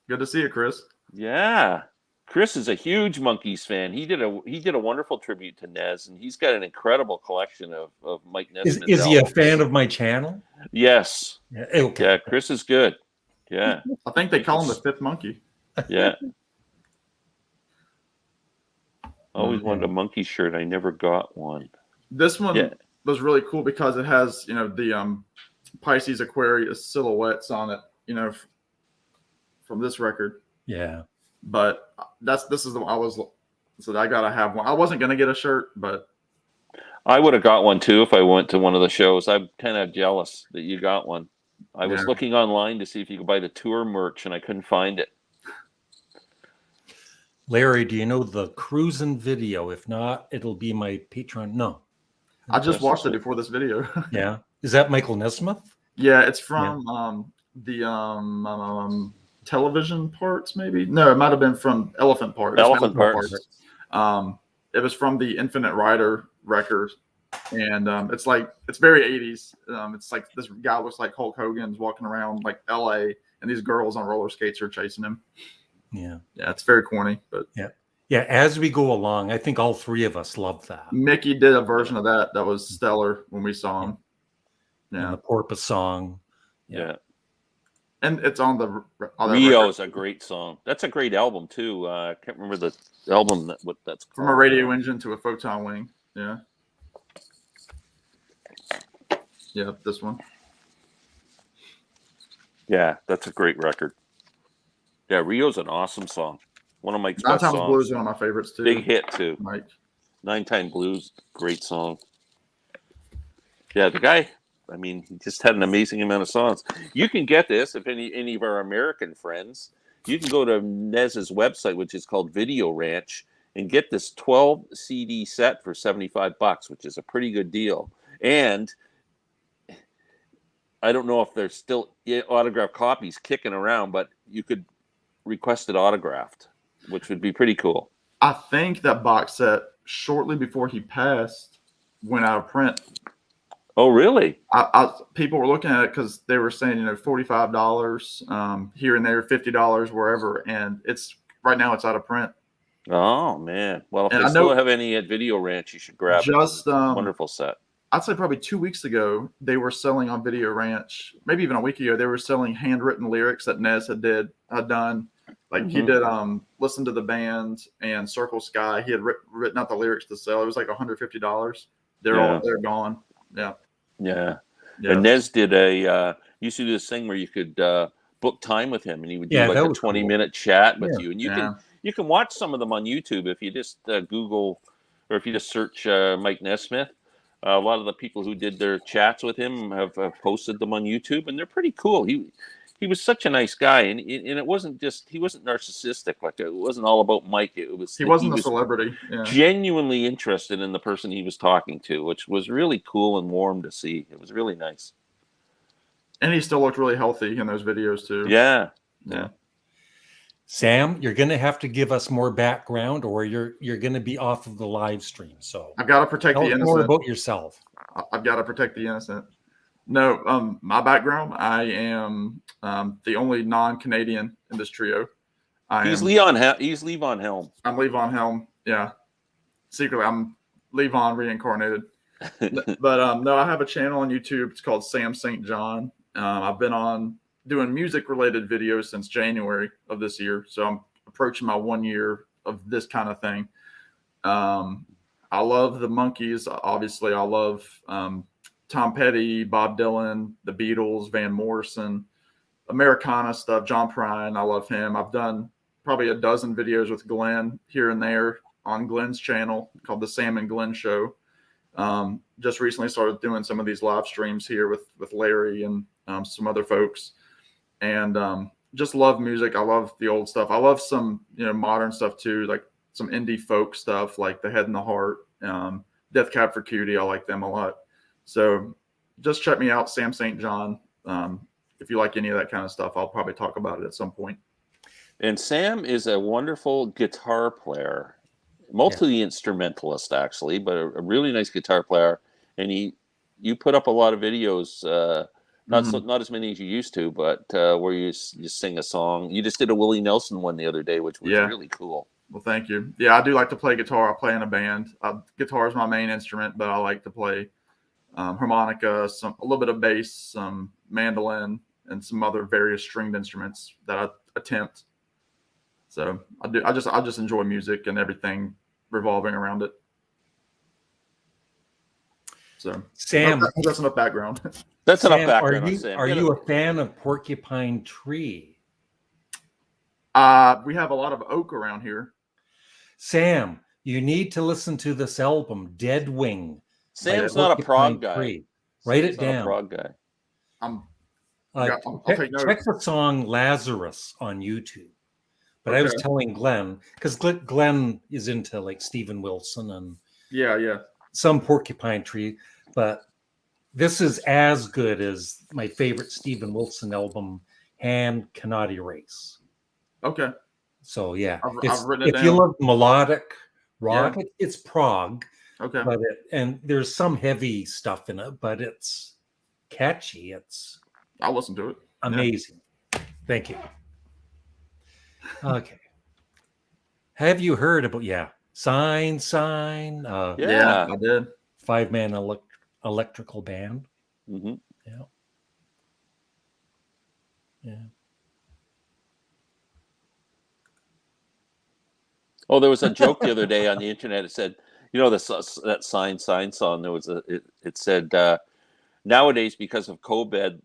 Good to see you, Chris. Yeah. Chris is a huge Monkees fan. He did a wonderful tribute to Nez, and he's got an incredible collection of Mike Nesmith. Is he a fan of my channel? Yes. Yeah, okay. Yeah, Chris is good. Yeah. I think they call him the fifth monkey. Yeah. Always wanted a monkey shirt. I never got one. This one was really cool because it has, the Pisces Aquarius silhouettes on it, from this record. Yeah. But this is the one I was So I gotta have one. I wasn't gonna get a shirt, but I would have got one too if I went to one of the shows. I'm kind of jealous that you got one. I was looking online to see if you could buy the tour merch, and I couldn't find it. Larry, do you know the cruising video? If not, it'll be my Patreon. No. I just watched it before this video. Yeah. Is that Michael Nesmith? Yeah, it's from the television parts, maybe. No, it might have been from Elephant Parts. Elephant Parts. It was from the Infinite Rider record, and it's very 80s. It's like this guy looks like Hulk Hogan's walking around like L.A. and these girls on roller skates are chasing him. Yeah, it's very corny, but yeah. As we go along, I think all three of us love that. Mickey did a version of that was stellar when we saw him. Yeah, and the Porpoise song. Yeah. And it's on the Rio is a great song. That's a great album too. I can't remember the album what that's called. From a radio engine to a photon wing. Yeah. Yeah, this one. Yeah, that's a great record. Yeah, Rio's an awesome song. One of Mike's best songs. 9 Times Blues is one of my favorites too. Big hit too. Mike. 9 Times Blues, great song. Yeah, the guy, I mean, he just had an amazing amount of songs. You can get this if any of our American friends. You can go to Nez's website, which is called Video Ranch, and get this 12 CD set for $75, which is a pretty good deal. And I don't know if there's still autographed copies kicking around, but you could request it autographed, which would be pretty cool. I think that box set shortly before he passed went out of print. Oh, really? People were looking at it because they were saying, $45 here and there, $50 wherever, and it's right now it's out of print. Oh man! Well, if they still have any at Video Ranch, you should grab it. Wonderful set. I'd say probably 2 weeks ago they were selling on Video Ranch, maybe even a week ago. They were selling handwritten lyrics that Nez had done. Like he did Listen to the Band and Circle Sky. He had written out the lyrics to sell. It was like $150. They're gone. Yeah. And Nez did used to do this thing where you could book time with him, and he would do like a 20-minute chat with you. And you can watch some of them on YouTube if you just Google, or if you just search Mike Nesmith. A lot of the people who did their chats with him have posted them on YouTube, and they're pretty cool. He was such a nice guy, and it wasn't just, he wasn't narcissistic. Like, it wasn't all about Mike. He wasn't a celebrity. Yeah. Genuinely interested in the person he was talking to, which was really cool and warm to see. It was really nice. And he still looked really healthy in those videos too. Yeah. Sam, you're going to have to give us more background, or you're going to be off of the live stream. So I've got to protect the innocent. More about yourself. I've got to protect the innocent. No, my background, I am the only non-Canadian in this trio. He's Levon Helm. I'm Levon Helm. Yeah. Secretly, I'm Levon reincarnated. But no, I have a channel on YouTube. It's called Sam St. John. I've been on doing music-related videos since January of this year. So I'm approaching my 1 year of this kind of thing. I love the Monkees. Obviously, I love Tom Petty, Bob Dylan, the Beatles, Van Morrison, Americana stuff, John Prine. I love him. I've done probably a dozen videos with Glenn here and there on Glenn's channel called The Sam and Glenn Show. Just recently started doing some of these live streams here with Larry and some other folks. And just love music. I love the old stuff. I love some modern stuff too, like some indie folk stuff like The Head and the Heart, Death Cab for Cutie. I like them a lot. So just check me out, Sam St. John. If you like any of that kind of stuff, I'll probably talk about it at some point. And Sam is a wonderful guitar player, multi-instrumentalist actually, but a really nice guitar player. And you put up a lot of videos, not as many as you used to, but where you sing a song. You just did a Willie Nelson one the other day, which was really cool. Well, thank you. Yeah, I do like to play guitar. I play in a band. Guitar is my main instrument, but I like to play harmonica, a little bit of bass, some mandolin, and some other various stringed instruments that I attempt. So I just enjoy music and everything revolving around it. So Sam, that's enough background. That's enough background. Are you a fan of Porcupine Tree? We have a lot of oak around here. Sam, You need to listen to this album, Dead Wing. Sam's by not a Porcupine prog guy. Tree. Write Sam's it not a down. prog guy. I'll take notes. Check the song Lazarus on YouTube. But I was Okay. telling Glenn, because Glenn is into like Steven Wilson and Yeah. some Porcupine Tree, but this is as good as my favorite Steven Wilson album, Hand Cannot Erase. Okay. So yeah, I've written it if you down. love melodic rock, it's prog, Okay. but and there's some heavy stuff in it, but it's catchy. It's I'll listen to it. amazing. Thank you. Okay. Have you heard about Sign? Yeah. I did. 5-man electrical band. Mm-hmm. Yeah. Oh, there was a joke the other day on the internet. It said, that Sign song. There was it said, nowadays because of COVID,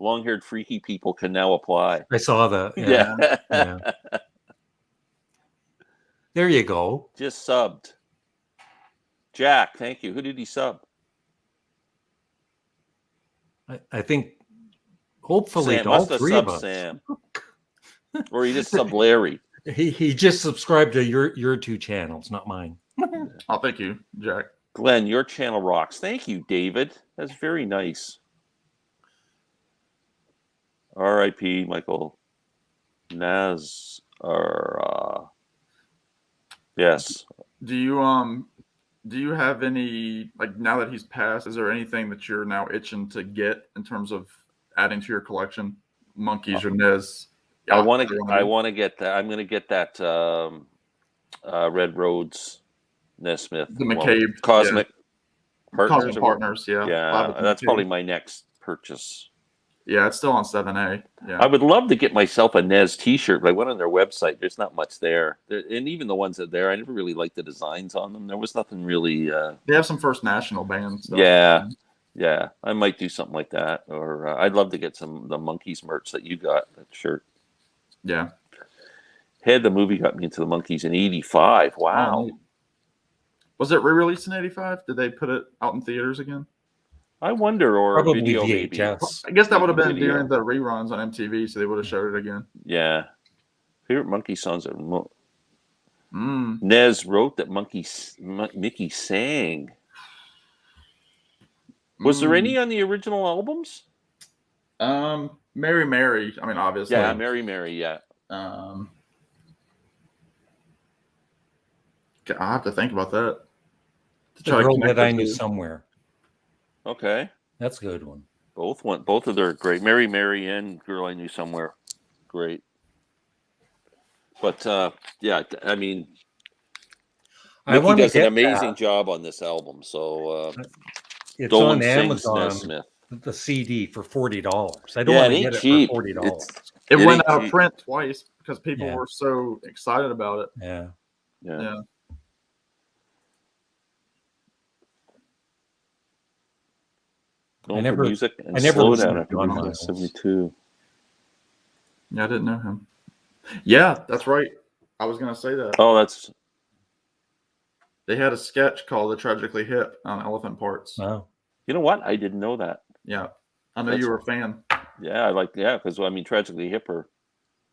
long-haired freaky people can now apply. I saw that. Yeah. There you go. Just subbed. Jack, thank you. Who did he sub? I think hopefully Sam all must have three of subbed us. Sam. Or he just subbed Larry. He just subscribed to your two channels, not mine. Oh, thank you, Jack. Glenn, your channel rocks. Thank you, David. That's very nice. R.I.P. Michael Naz. Yes. Do you have any, like, now that he's passed, is there anything that you're now itching to get in terms of adding to your collection? Monkees or Nez? I want to get that. I'm going to get that Red Roads Nesmith. The McCabe. Cosmic Partners. Cosmic Partners, yeah. Yeah, that's probably my next purchase. Yeah, it's still on 7A. Yeah. I would love to get myself a Nez t-shirt, but I went on their website. There's not much there. And even the ones that are there, I never really liked the designs on them. There was nothing really... They have some First National bands. Stuff. Yeah. I might do something like that. Or I'd love to get the Monkees merch that you got, that shirt. Yeah. Head, the movie got me into the Monkees in 85. Wow. Was it re-released in 85? Did they put it out in theaters again? I wonder, or Probably video VHS. maybe. I guess that would have been Video. during the reruns on MTV, so they would have showed it again. Yeah. Favorite Monkee songs that Nez wrote that Mickey sang. Was there any on the original albums? Mary Mary. I mean, obviously. Yeah, Mary Mary. Yeah. I have to think about that. The Girl That I Knew Somewhere. Okay, that's a good one. Both of them are great. Mary Mary and Girl I Knew Somewhere, great. But yeah, I mean, Mickey does an amazing job on this album. So it's Dolan on Amazon. Nesmith. The CD for $40. I don't want to get it cheap. for $40. It went out of print twice because people were so excited about it. Yeah. I never music and slow down after 1972. Yeah, I didn't know him. Yeah, that's right. I was gonna say that. Oh, that's. They had a sketch called "The Tragically Hip" on Elephant Parts. Wow. You know what? I didn't know that. Yeah, I know you were a fan. Yeah, I like because I mean, Tragically Hip are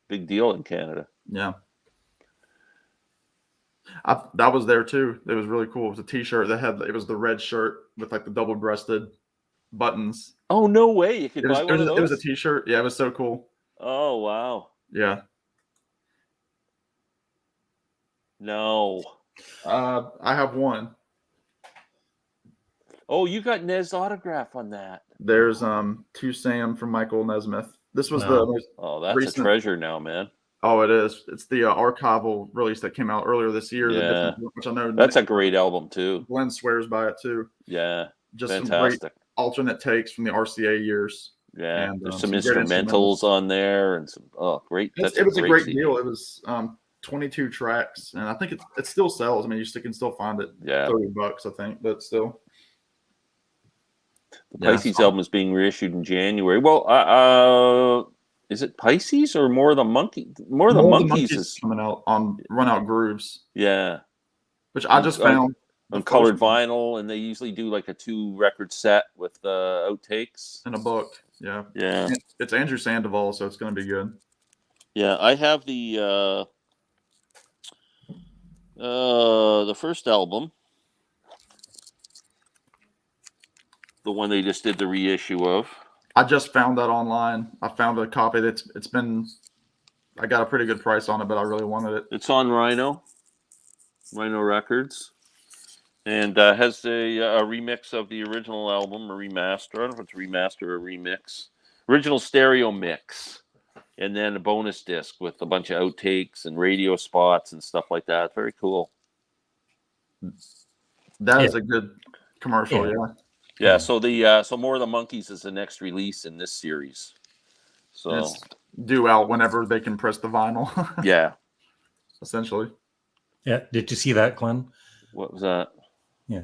big deal in Canada. Yeah. That was there too. It was really cool. It was a T-shirt that had it was the red shirt with like the double-breasted buttons. Oh no way! You could buy one of those. It was a T-shirt. Yeah, it was so cool. Oh wow! Yeah. No. I have one. Oh, you got Nez autograph on that. There's To Sam from Michael Nesmith. This was the most that's recent... a treasure now, man. Oh, it is. It's the archival release that came out earlier this year. Yeah, which I know that's a great album too. Glenn swears by it too. Yeah, just fantastic. Some great alternate takes from the RCA years. Yeah, and, there's some instrumentals on there and some great. It was a great deal. It was 22 tracks, and I think it still sells. I mean, you can still find it. Yeah, $30, I think, but still. The Pisces album is being reissued in January. Well, is it Pisces or more of the Monkees? More of the Monkees is coming out on Run Out Grooves. Yeah, which I just found on colored vinyl, and they usually do like a 2-record set with outtakes in a book. Yeah. Yeah. It's Andrew Sandoval, so it's going to be good. Yeah, I have the first album, the one they just did the reissue of. I just found that online. I found a copy I got a pretty good price on it, but I really wanted it. It's on Rhino Records, and has a remix of the original album, a remaster. I don't know if it's a remaster or a remix. Original stereo mix, and then a bonus disc with a bunch of outtakes and radio spots and stuff like that. Very cool. That is a good commercial, Yeah. So so More of the Monkees is the next release in this series. So it's due out whenever they can press the vinyl. Yeah. Essentially. Yeah. Did you see that, Glenn? What was that? Yeah.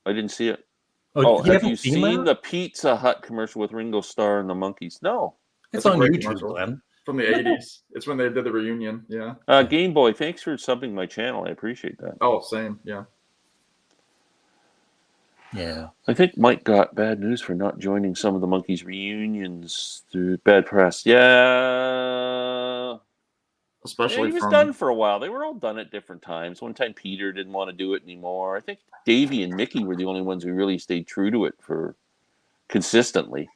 I didn't see it. Oh, have you seen the Pizza Hut commercial with Ringo, Starr, and the Monkees? No. It's on YouTube, Glenn. From the 80s. It's when they did the reunion. Yeah. Game Boy, thanks for subbing my channel. I appreciate that. Oh, same. Yeah. Yeah. I think Mike got bad news for not joining some of the Monkees reunions through bad press. Yeah. Especially he was done for a while. They were all done at different times. One time Peter didn't want to do it anymore. I think Davey and Mickey were the only ones who really stayed true to it for consistently.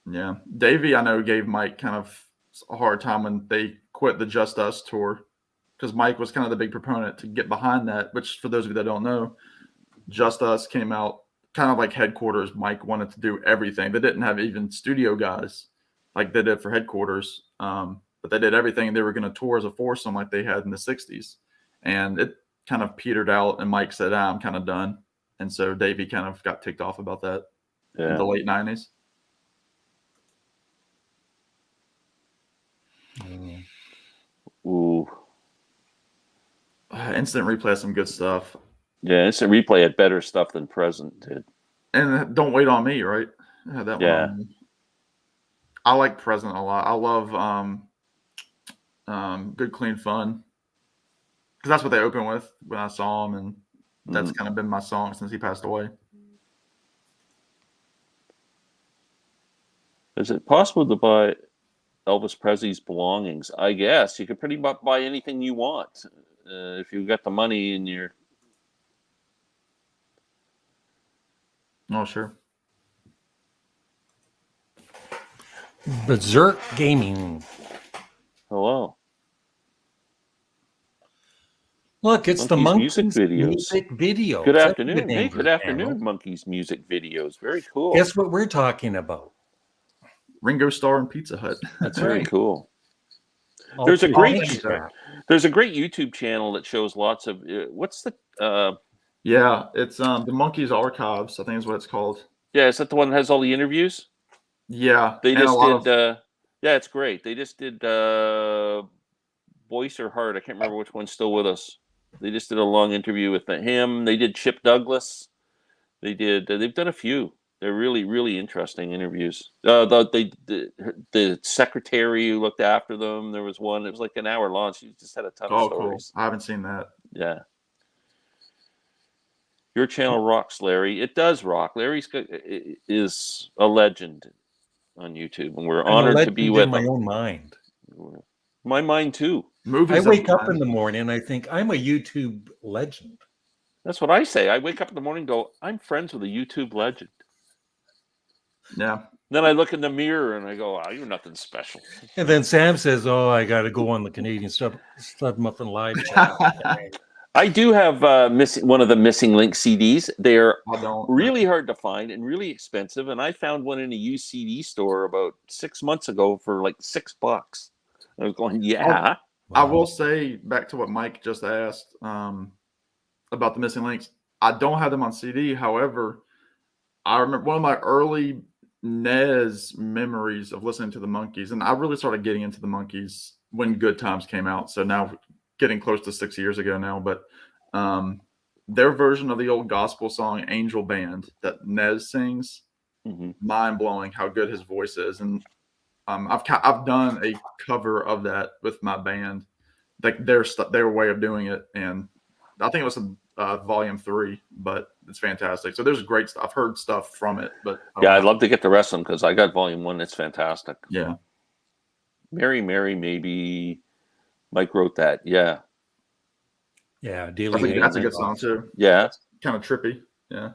Yeah. Davey, I know, gave Mike kind of a hard time when they quit the Just Us tour, because Mike was kind of the big proponent to get behind that, which for those of you that don't know, Just Us came out kind of like Headquarters. Mike wanted to do everything. They didn't have even studio guys like they did for Headquarters. But they did everything. They were going to tour as a foursome like they had in the 60s. And it kind of petered out, and Mike said, I'm kind of done. And so Davey kind of got ticked off about that in the late 90s. Ooh. Instant Replay has some good stuff. Yeah, Instant Replay had better stuff than Present did. And Don't Wait on Me, right? I had that one on me. I like Present a lot. I love Good Clean Fun, because that's what they opened with when I saw him, and that's kind of been my song since he passed away. Is it possible to buy Elvis Presley's belongings? I guess you could pretty much buy anything you want if you got the money in your. Oh, sure. Berserk Gaming. Hello. Look, it's the Monkees music videos. Good afternoon. Hey, good afternoon, Monkees music videos. Very cool. Guess what we're talking about? Ringo, Starr, and Pizza Hut. That's very cool. There's a great YouTube channel that shows lots of what's the yeah, it's the Monkees Archives, I think is what it's called. Yeah, is that the one that has all the interviews? Yeah. They just did yeah, it's great. They just did Voice or Heart. I can't remember which one's still with us. They just did a long interview with him. They did Chip Douglas. They've done a few. They're really, really interesting interviews. The secretary who looked after them, there was one. It was like an hour long. She just had a ton of stories. Cool. I haven't seen that. Yeah. Your channel rocks, Larry. It does rock. Larry is a legend on YouTube, and we're honored to be with him. My own mind. My mind too. I wake up in the morning and I think I'm a YouTube legend. That's what I say. I wake up in the morning and go, I'm friends with a YouTube legend. Yeah. Then I look in the mirror and I go, oh, you're nothing special. And then Sam says, oh, I got to go on the Canadian Studmuffin Live channel. I do have one of the Missing Link CDs. They're really hard to find and really expensive. And I found one in a used CD store about 6 months ago for like $6. I was going, yeah. I will say, back to what Mike just asked about the Missing Links, I don't have them on CD. However, I remember one of my early NES memories of listening to the Monkees, and I really started getting into the Monkees when Good Times came out. So now getting close to 6 years ago now, but their version of the old gospel song Angel Band that Nez sings, mind-blowing how good his voice is. And I've done a cover of that with my band, like their way of doing it, and I think it was volume 3, but it's fantastic. So there's great stuff. I've heard stuff from it, but Yeah, I'd love to get the rest of them because I got volume 1. It's fantastic. Yeah. Mary, maybe Mike wrote that. Yeah. Yeah, I Daily. think that's a good song too. Yeah. It's kind of trippy. Yeah.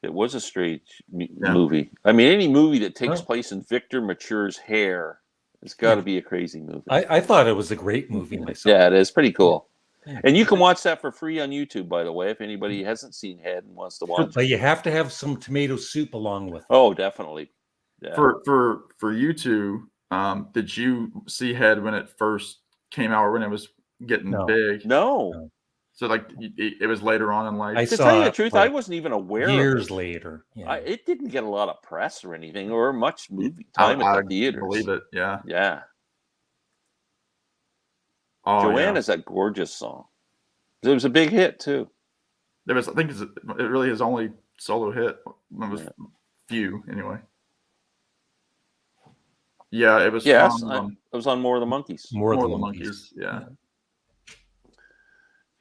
It was a strange movie. I mean, any movie that takes place in Victor Mature's hair, it's got to be a crazy movie. I thought it was a great movie myself. Yeah, it is pretty cool. Yeah. And you can watch that for free on YouTube, by the way, if anybody hasn't seen Head and wants to watch But it. you have to have some tomato soup along with it. Oh, definitely. Yeah. For you two, did you see Head when it first came out or when it was getting big? No. So like it was later on in life. To tell you the truth, I wasn't even aware years of it. later. Yeah. It didn't get a lot of press or anything or much movie time at the theaters. Believe it. Yeah. Yeah. Oh, Joanna's a gorgeous song. It was a big hit too. I think it really his only solo hit. It was few anyway. Yeah, it was. Yes, it was on More of the Monkees. More of the Monkees. Yeah.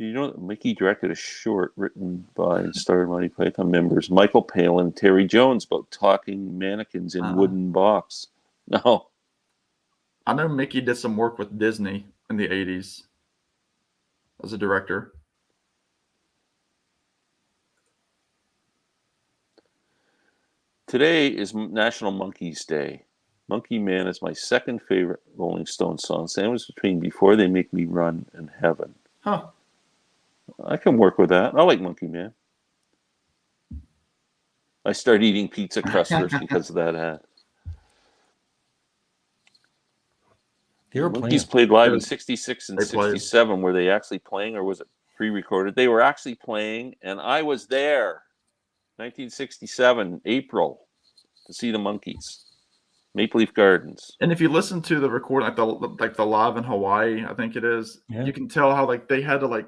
You know, Mickey directed a short written by and starred Monty Python members Michael Palin, Terry Jones about talking mannequins in wooden box. No. I know Mickey did some work with Disney in the 80s as a director. Today is National Monkees Day. Monkey Man is my second favorite Rolling Stones song, sandwiched between Before They Make Me Run and Heaven. Huh. I can work with that. I like Monkey Man. I started eating pizza crust first because of that hat. Monkees played live in 66 and 67. Were they actually playing or was it pre-recorded? They were actually playing, and I was there 1967, April, to see the Monkees. Maple Leaf Gardens. And if you listen to the recording, like the live in Hawaii, I think it is, you can tell how like they had to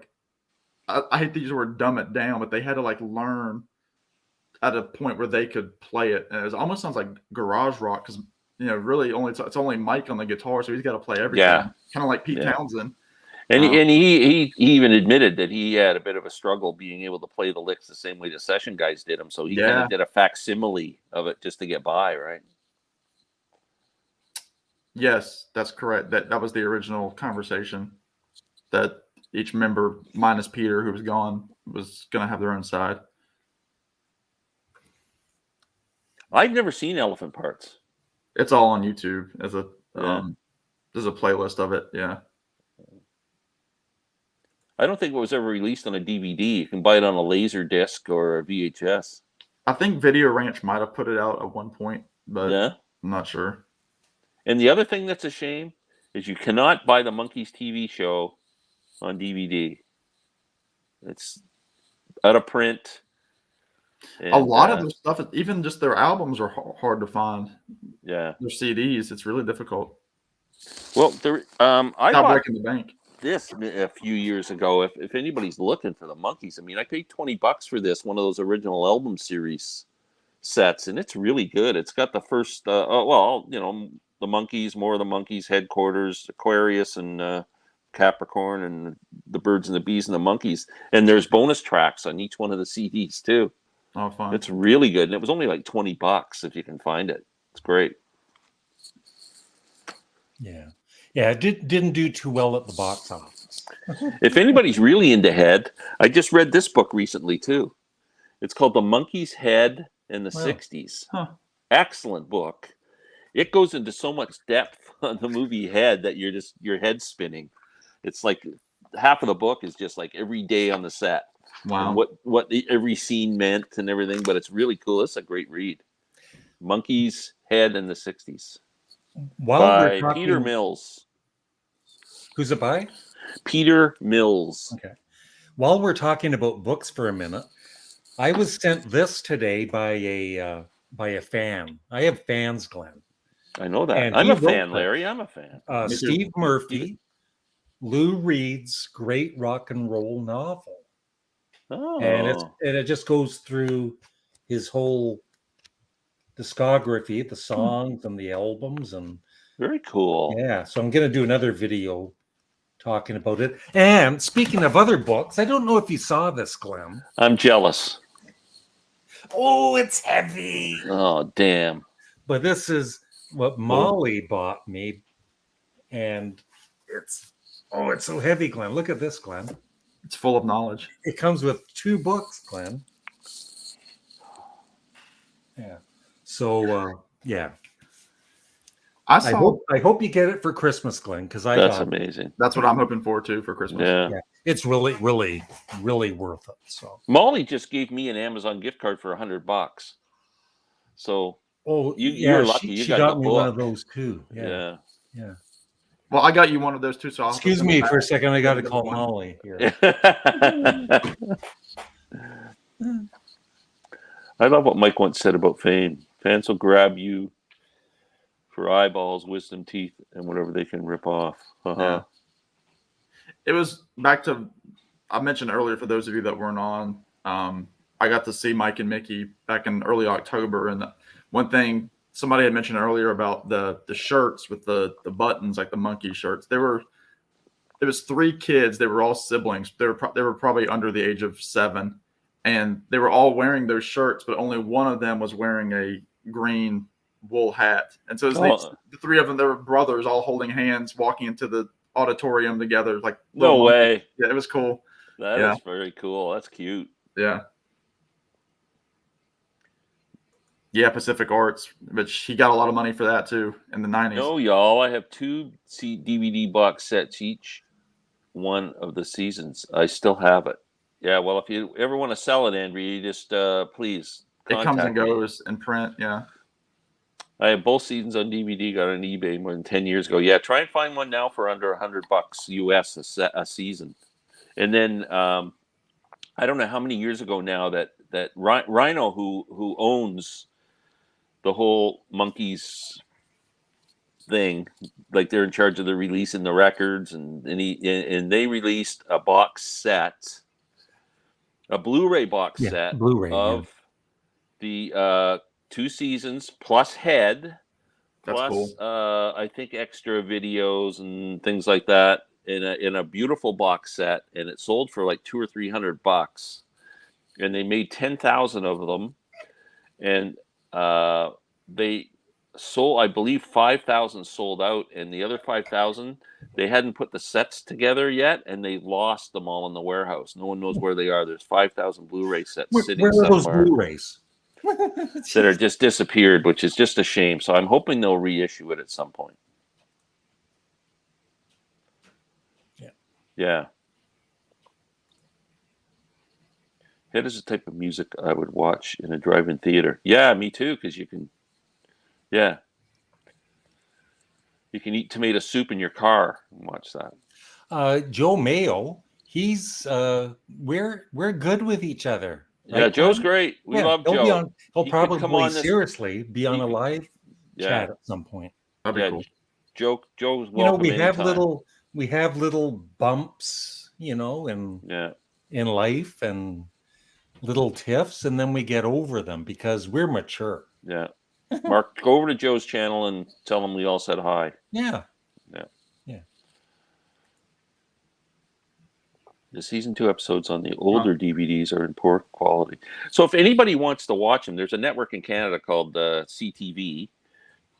I hate to use the word dumb it down, but they had to learn at a point where they could play it. And it almost sounds like garage rock because really it's only Mike on the guitar, so he's got to play everything. Yeah. Kind of like Pete Townsend. And he even admitted that he had a bit of a struggle being able to play the licks the same way the session guys did them. So he kind of did a facsimile of it just to get by, right? Yes, that's correct. That was the original conversation that each member, minus Peter, who was gone, was going to have their own side. I've never seen Elephant Parts. It's all on YouTube as there's a playlist of it. Yeah. I don't think it was ever released on a DVD. You can buy it on a laser disc or a VHS. I think Video Ranch might have put it out at one point, but I'm not sure. And the other thing that's a shame is you cannot buy the Monkees TV show on DVD. It's out of print. And, a lot of their stuff, even just their albums, are hard to find. Yeah, their CDs, it's really difficult. Well, I bought Breaking the Bank this a few years ago. If anybody's looking for the Monkees, I mean, I paid $20 for this, one of those original album series sets, and it's really good. It's got the first, the Monkees, More of the Monkees, Headquarters, Aquarius, and Capricorn, and the Birds and the Bees and the Monkees, and there's bonus tracks on each one of the CDs too. Oh, fun! It's really good, and it was only like $20 if you can find it. It's great. Yeah, it didn't do too well at the box office. If anybody's really into Head, I just read this book recently too. It's called The Monkees' Head in the 60s. Huh. Excellent book. It goes into so much depth on the movie Head that your head's spinning. It's like half of the book is just like every day on the set. Wow. And what every scene meant and everything, but it's really cool. It's a great read. Monkees' Head in the 60s. By Peter Mills. Who's it by? Peter Mills. Okay. While we're talking about books for a minute, I was sent this today by a fan. I have fans, Glenn. I know that. And I'm a fan, Larry. I'm a fan. Steve Murphy, Lou Reed's great rock and roll novel. Oh. And it just goes through his whole discography, the songs and the albums, and very cool. Yeah, so I'm going to do another video talking about it. And speaking of other books, I don't know if you saw this, Glenn. I'm jealous. Oh, it's heavy. Oh, damn. But this is what Molly bought me. And it's so heavy, Glenn. Look at this, Glenn. It's full of knowledge. It comes with 2 books, Glenn. Yeah. So, yeah. I hope you get it for Christmas, Glenn, because That's amazing. That's what I'm hoping for too for Christmas. Yeah. It's really, really, really worth it. So Molly just gave me an Amazon gift card for $100. So you're lucky. She got me one of those too. Yeah. Well, I got you one of those too. So excuse me for a second. I got to call Molly here. I love what Mike once said about fame. Fans will grab you for eyeballs, wisdom teeth, and whatever they can rip off. Yeah. It was back to, I mentioned earlier, for those of you that weren't on, I got to see Mike and Mickey back in early October. And one thing somebody had mentioned earlier about the shirts with the buttons, like the monkey shirts, it was 3 kids. They were all siblings. They were probably under the age of 7. And they were all wearing those shirts, but only one of them was wearing a green wool hat. And so the 3 of them, they were brothers, all holding hands, walking into the auditorium together. Like, no way. Yeah, it was cool. That is very cool. That's cute. Yeah. Yeah, Pacific Arts, but he got a lot of money for that too in the 90s. No, y'all. I have 2 DVD box sets each, one of the seasons. I still have it. Yeah, well, if you ever want to sell it, Andrew, you just please contact It comes and me. goes in print, yeah. I have both seasons on DVD. Got on eBay more than 10 years ago. Yeah, try and find one now for under $100 US a season. And then I don't know how many years ago now that Rhino, who owns the whole Monkees thing, like they're in charge of the releasing the records, and they released a box set. A Blu-ray box set of the 2 seasons plus head, That's plus cool. I think extra videos and things like that in a beautiful box set, and it sold for like $200 or $300, and they made 10,000 of them, and they sold, I believe 5,000 sold out, and the other 5,000 they hadn't put the sets together yet, and they lost them all in the warehouse. No one knows where they are. There's 5,000 Blu-ray sets sitting where somewhere. Where are those Blu-rays? That are just disappeared, which is just a shame. So I'm hoping they'll reissue it at some point. Yeah. That is the type of music I would watch in a drive-in theater. Yeah, me too, because you can. Yeah. You can eat tomato soup in your car and watch that. Joe Mayo, he's we're good with each other. Right? Yeah, Joe's great. We love Joe. He'll probably seriously be on a live chat at some point. That'd be cool. Joe's welcome. We have little bumps, in life, and little tiffs, and then we get over them because we're mature. Yeah. Mark, go over to Joe's channel and tell him we all said hi. Yeah. The season 2 episodes on the older DVDs are in poor quality. So if anybody wants to watch them, there's a network in Canada called CTV.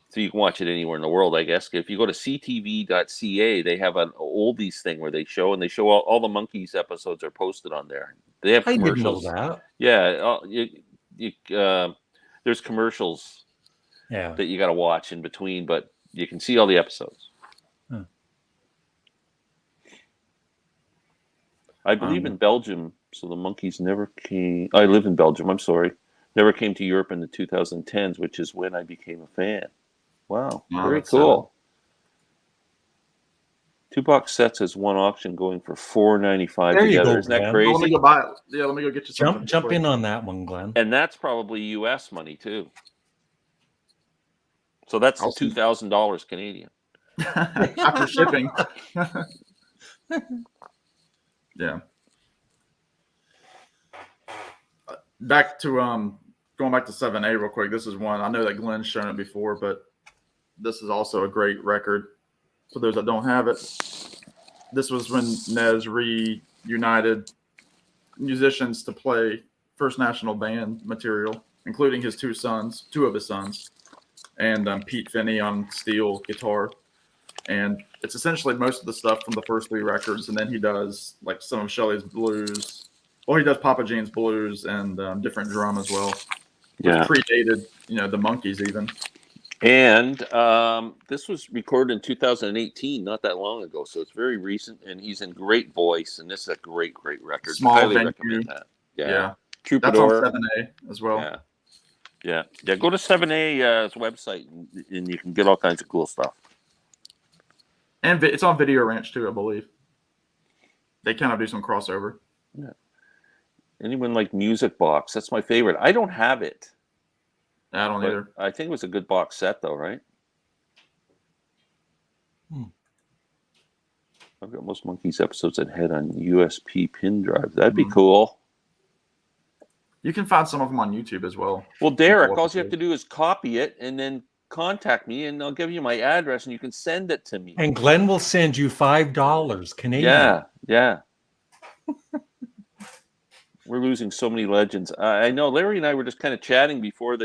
So you can watch it anywhere in the world, I guess. If you go to ctv.ca, they have an oldies thing where they show all the Monkees episodes are posted on there. They have commercials. I didn't know that. Yeah, there's commercials that you got to watch in between, but you can see all the episodes. I believe in Belgium, so the Monkees never came. I live in Belgium, I'm sorry. Never came to Europe in the 2010s, which is when I became a fan. Wow, very cool. 2 box sets has one auction going for $4.95 there together. You go, Isn't that crazy? Let me go buy it. Yeah, let me go get you something. Jump in on that one, Glenn. And that's probably US money too. So that's $2,000 Canadian. After shipping. Yeah. Back to going back to 7A real quick. This is one I know that Glenn's shown it before, but this is also a great record for those that don't have it. this was when Nez reunited musicians to play First National Band material, including his two of his sons, and Pete Finney on steel guitar. And it's essentially most of the stuff from the first 3 records, and then he does like some of Shelley's blues. Well, he does Papa Jean's blues and different drum as well, which predated, the Monkees even. And this was recorded in 2018, not that long ago, so it's very recent. And he's in great voice, and this is a great record. Small Highly venue. recommend that. Yeah. Troubadour. That's on 7A as well. Yeah. Go to 7A's website, and you can get all kinds of cool stuff. And it's on Video Ranch too, I believe. They kind of do some crossover. Yeah. Anyone like Music Box? That's my favorite. I don't have it. I don't either. I think it was a good box set, though, right? I've got most Monkees episodes ahead on USB pin drive. That'd be cool. You can find some of them on YouTube as well. Well, Derek, all you have to do is copy it and then contact me, and I'll give you my address, and you can send it to me. And Glenn will send you $5 Canadian. Yeah. We're losing so many legends. I know Larry and I were just kind of chatting before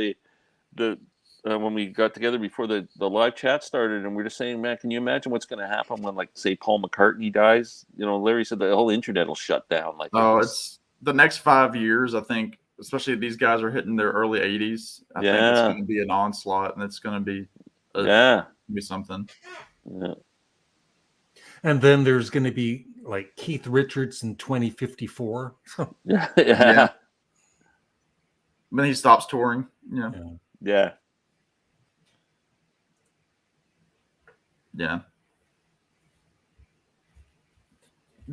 when we got together before the live chat started, and we're just saying, man, can you imagine what's going to happen when, like, say, Paul McCartney dies? Larry said the whole internet will shut down. Like, it's the next 5 years, I think. Especially if these guys are hitting their early 80s. I think it's going to be an onslaught, and it's going to be something. Yeah. And then there's going to be like Keith Richards in 2054. Yeah. Then he stops touring. Yeah.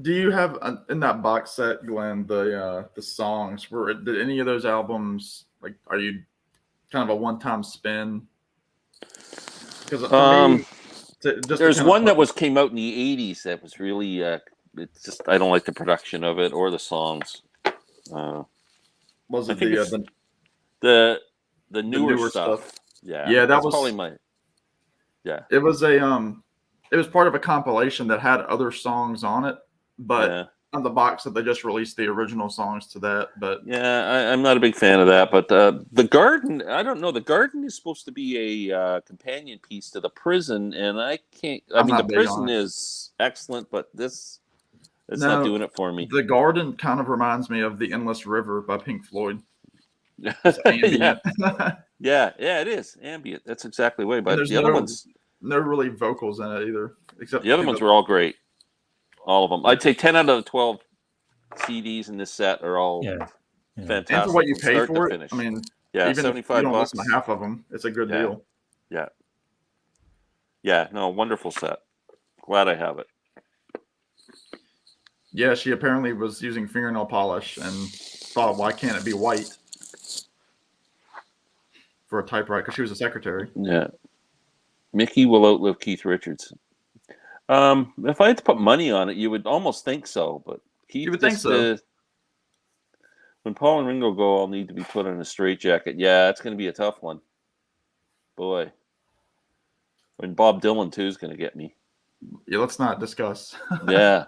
Do you have in that box set, Glenn, the songs? Did any of those albums, like, are you kind of a one-time spin? Because for me, there's one that came out in the 80s that was really it's just, I don't like the production of it or the songs. Was it the newer stuff? Yeah, that was probably my. Yeah, it was it was part of a compilation that had other songs on it. But on the box that they just released the original songs to that. But I'm not a big fan of that. But the Garden, I don't know. The Garden is supposed to be a companion piece to the Prison, and I can't. I mean, the Prison is excellent, but it's not doing it for me. The Garden kind of reminds me of The Endless River by Pink Floyd. It's ambient. yeah, it is ambient. That's exactly the way. But the other ones, no really vocals in it either. Except the other ones were all great. All of them. I'd say 10 out of the 12 CDs in this set are all fantastic. And for what you pay for it, I mean, even $75. if you don't listen to half of them, it's a good deal. Yeah. No, wonderful set. Glad I have it. Yeah, she apparently was using fingernail polish and thought, why can't it be white for a typewriter? Because she was a secretary. Yeah. Mickey will outlive Keith Richards. If I had to put money on it, you would almost think so, but Keith, you would think so. When Paul and Ringo go, I'll need to be put in a straitjacket. Yeah, it's going to be a tough one. Boy. When Bob Dylan, too, is going to get me. Yeah, let's not discuss. Yeah.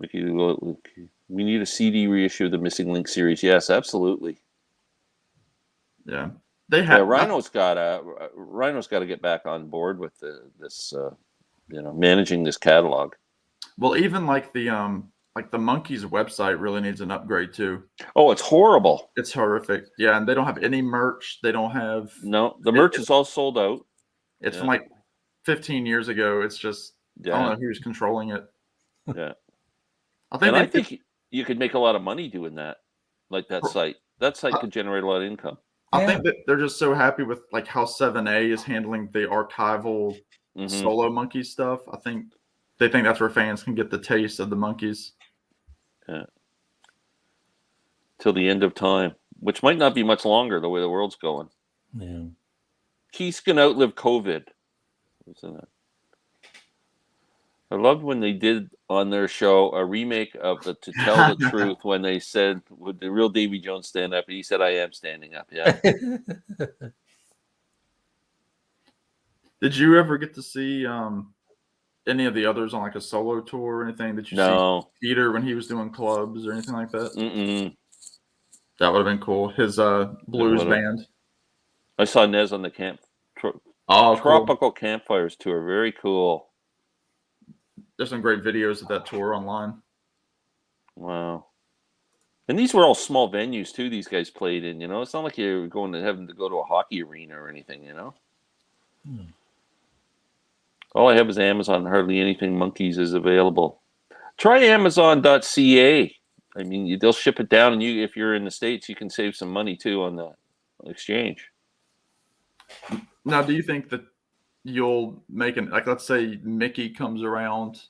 We need a CD reissue of the Missing Link series. Yes, absolutely. Yeah. They have Rhino's got to get back on board with this managing this catalog. Well, even like the Monkees website really needs an upgrade too. Oh, it's horrible. It's horrific. Yeah, and they don't have any merch. They don't have the merch is all sold out. It's from like 15 years ago. It's just I don't know who's controlling it. Yeah. I think you could make a lot of money doing that. Like that site. That site could generate a lot of income. I think that they're just so happy with like how 7A is handling the archival solo Monkees stuff. I think they think that's where fans can get the taste of the Monkees. Yeah. Till the end of time, which might not be much longer the way the world's going. Yeah. Keith's gonna outlive COVID. What's in that? I loved when they did on their show a remake of the To Tell the Truth when they said, would the real Davy Jones stand up? And he said, I am standing up. Yeah. Did you ever get to see any of the others on like a solo tour or anything that you No. see Peter when he was doing clubs or anything like that? Mm-mm. That would have been cool. His blues band. I saw Nez on the Oh, cool. Tropical Campfires tour. Very cool. There's some great videos of that tour online. Wow. And these were all small venues too. These guys played in. It's not like you're going to having to go to a hockey arena or anything. All I have is Amazon. Hardly anything Monkees is available. Try Amazon.ca. I mean, they'll ship it down, and if you're in the States, you can save some money too on the exchange. Now, do you think that you'll make let's say Mickey comes around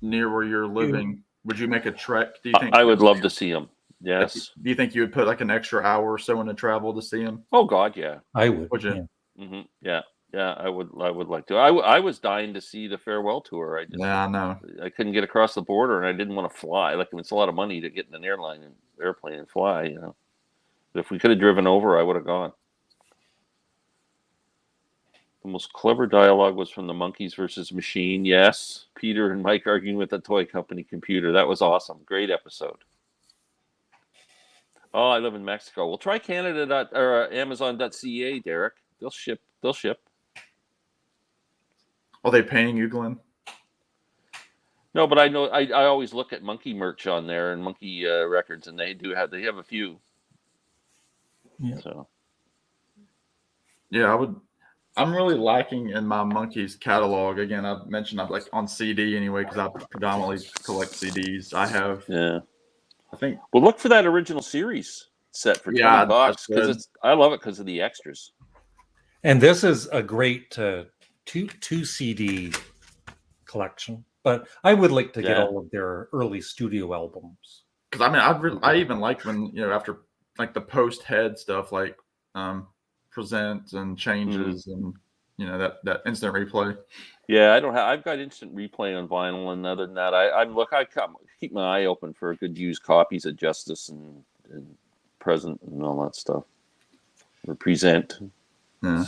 near where you're living? Would you make a trek? Do you think? I would love to see him. Yes. Do you think you would put like an extra hour or so into travel to see him? Oh God, yeah. I would. Would you? Yeah. Mm-hmm. Yeah. I would like to. I was dying to see the farewell tour. Yeah, I know. I couldn't get across the border, and I didn't want to fly. Like, it's a lot of money to get in an airplane and fly. But if we could have driven over, I would have gone. The most clever dialogue was from the Monkees versus Machine. Yes, Peter and Mike arguing with the toy company computer. That was awesome. Great episode. Oh, I live in Mexico. Well, try Canada or Amazon.ca, Derek. They'll ship. Are they paying you, Glenn? No, but I know I always look at Monkey merch on there and Monkey records, and they have a few. Yeah. So. Yeah, I'm really lacking in my Monkees catalog. Again, I've mentioned I'm like on CD anyway because I predominantly collect CDs. I have. Yeah. I think. Well, look for that original series set for $20 because I love it because of the extras. And this is a great two CD collection, but I would like to get all of their early studio albums. Because I even like when after like the post head stuff like present and changes and that instant replay. Yeah, I've got instant replay on vinyl, and other than that, I keep my eye open for good used copies of Justice and Present and all that stuff. Or Present. Yeah.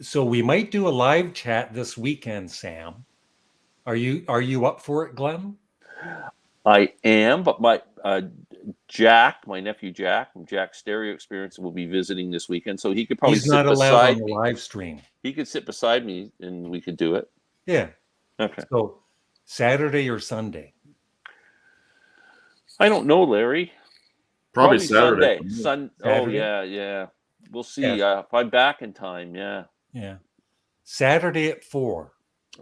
So we might do a live chat this weekend, Sam. Are you up for it, Glenn? I am, but my my nephew Jack from Jack's Stereo Experience will be visiting this weekend, so he could probably sit beside me. Live stream. He could sit beside me, and we could do it. Yeah. Okay. So Saturday or Sunday? I don't know, Larry. Probably Saturday. Saturday. Oh yeah. We'll see. If I'm back in time, yeah. Yeah. Saturday at 4.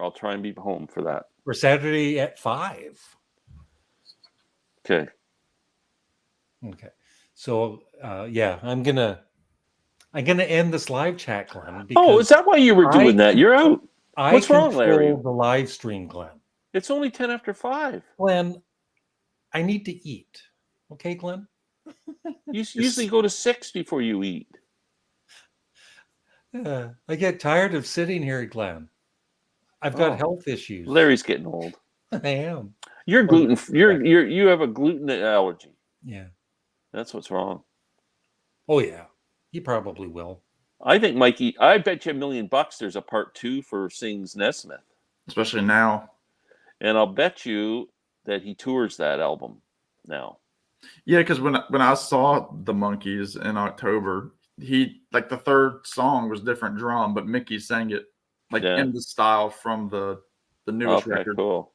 I'll try and be home for that. Or Saturday at 5. Okay. So I'm gonna end this live chat, Glenn. Oh, is that why you were doing that? You're out. What's wrong, Larry? The live stream, Glenn. It's only 10 after 5. Glenn, I need to eat. Okay, Glenn? You usually go to 6 before you eat. I get tired of sitting here, Glenn. I've got health issues. Larry's getting old. I am. You're gluten. You have a gluten allergy. Yeah. That's what's wrong. Oh yeah. He probably will. I think Mikey. I bet you $1 million there's a part 2 for Sings Nesmith. Especially now. And I'll bet you that he tours that album now. Yeah, because when I saw the Monkees in October, he like the third song was different drum, but Mickey sang it in the style from the newest record. Cool.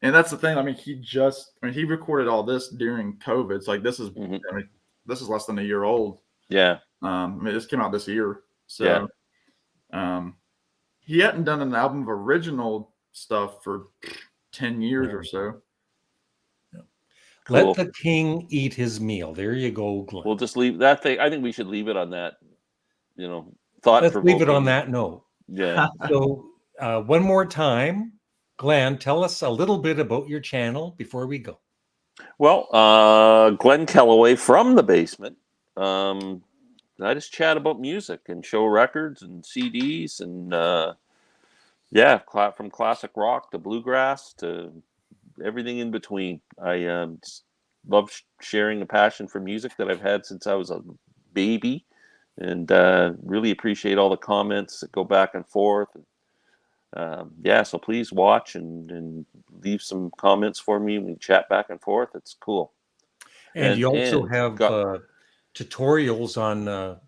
And that's the thing. I mean, he recorded all this during COVID. It's like this is this is less than a year old. Yeah. This came out this year. So he hadn't done an album of original stuff for 10 years or so. Cool. Let the king eat his meal. There you go, Glenn. We'll just leave that thing. I think we should leave it on that, thought. Let's leave it on that note. Yeah. So one more time, Glenn, tell us a little bit about your channel before we go. Well, Glenn Kellaway from the basement. I just chat about music and show records and CDs and from classic rock to bluegrass to everything in between. I just love sharing a passion for music that I've had since I was a baby, and really appreciate all the comments that go back and forth. yeah, so please watch and leave some comments for me. We chat back and forth. It's cool. And you also and have got- tutorials on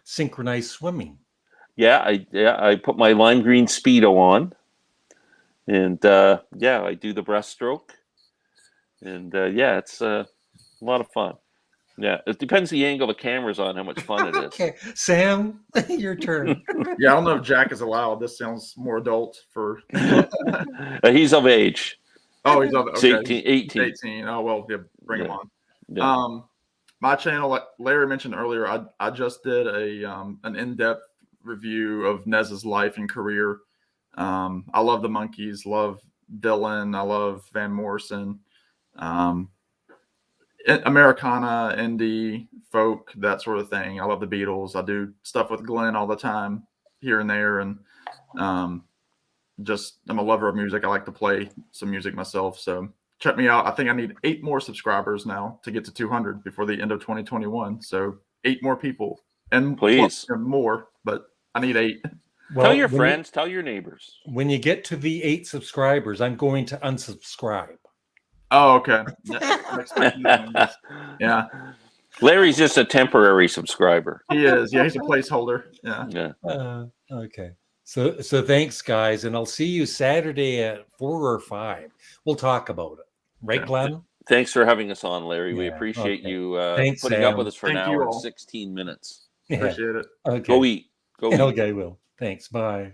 synchronized swimming. yeah, I put my lime green Speedo on, and yeah, I do the breaststroke, and yeah, it's a lot of fun. Yeah, it depends the angle the camera's on, how much fun it is. Okay, Sam, your turn. Yeah, I don't know if Jack is allowed. This sounds more adult for. He's of age. Oh, he's okay. 18. 18. 18. Oh well, yeah, bring him Yeah. on. Yeah. My channel, like Larry mentioned earlier, I just did an in-depth review of Nez's life and career. I love the Monkees, love Dylan, I love Van Morrison, Americana, indie, folk, that sort of thing. I love the Beatles. I do stuff with Glenn all the time, here and there, and just I'm a lover of music. I like to play some music myself, so check me out. I think I need 8 more subscribers now to get to 200 before the end of 2021. So 8 more people, and Please. more, but I need 8. Well, Tell your friends, tell your neighbors. When you get to the 8 subscribers, I'm going to unsubscribe. Oh, okay. Yeah. Larry's just a temporary subscriber. He is. Yeah, he's a placeholder. Yeah. Yeah. Okay. So thanks, guys, and I'll see you Saturday at 4 or 5. We'll talk about it. Right, Yeah. Glenn? Thanks for having us on, Larry. We Yeah, appreciate okay. you Thanks, putting Sam. up with us for Thank an you hour and all. 16 minutes. Yeah. Appreciate it. Okay. Go eat. Go eat. Okay, will. Thanks. Bye.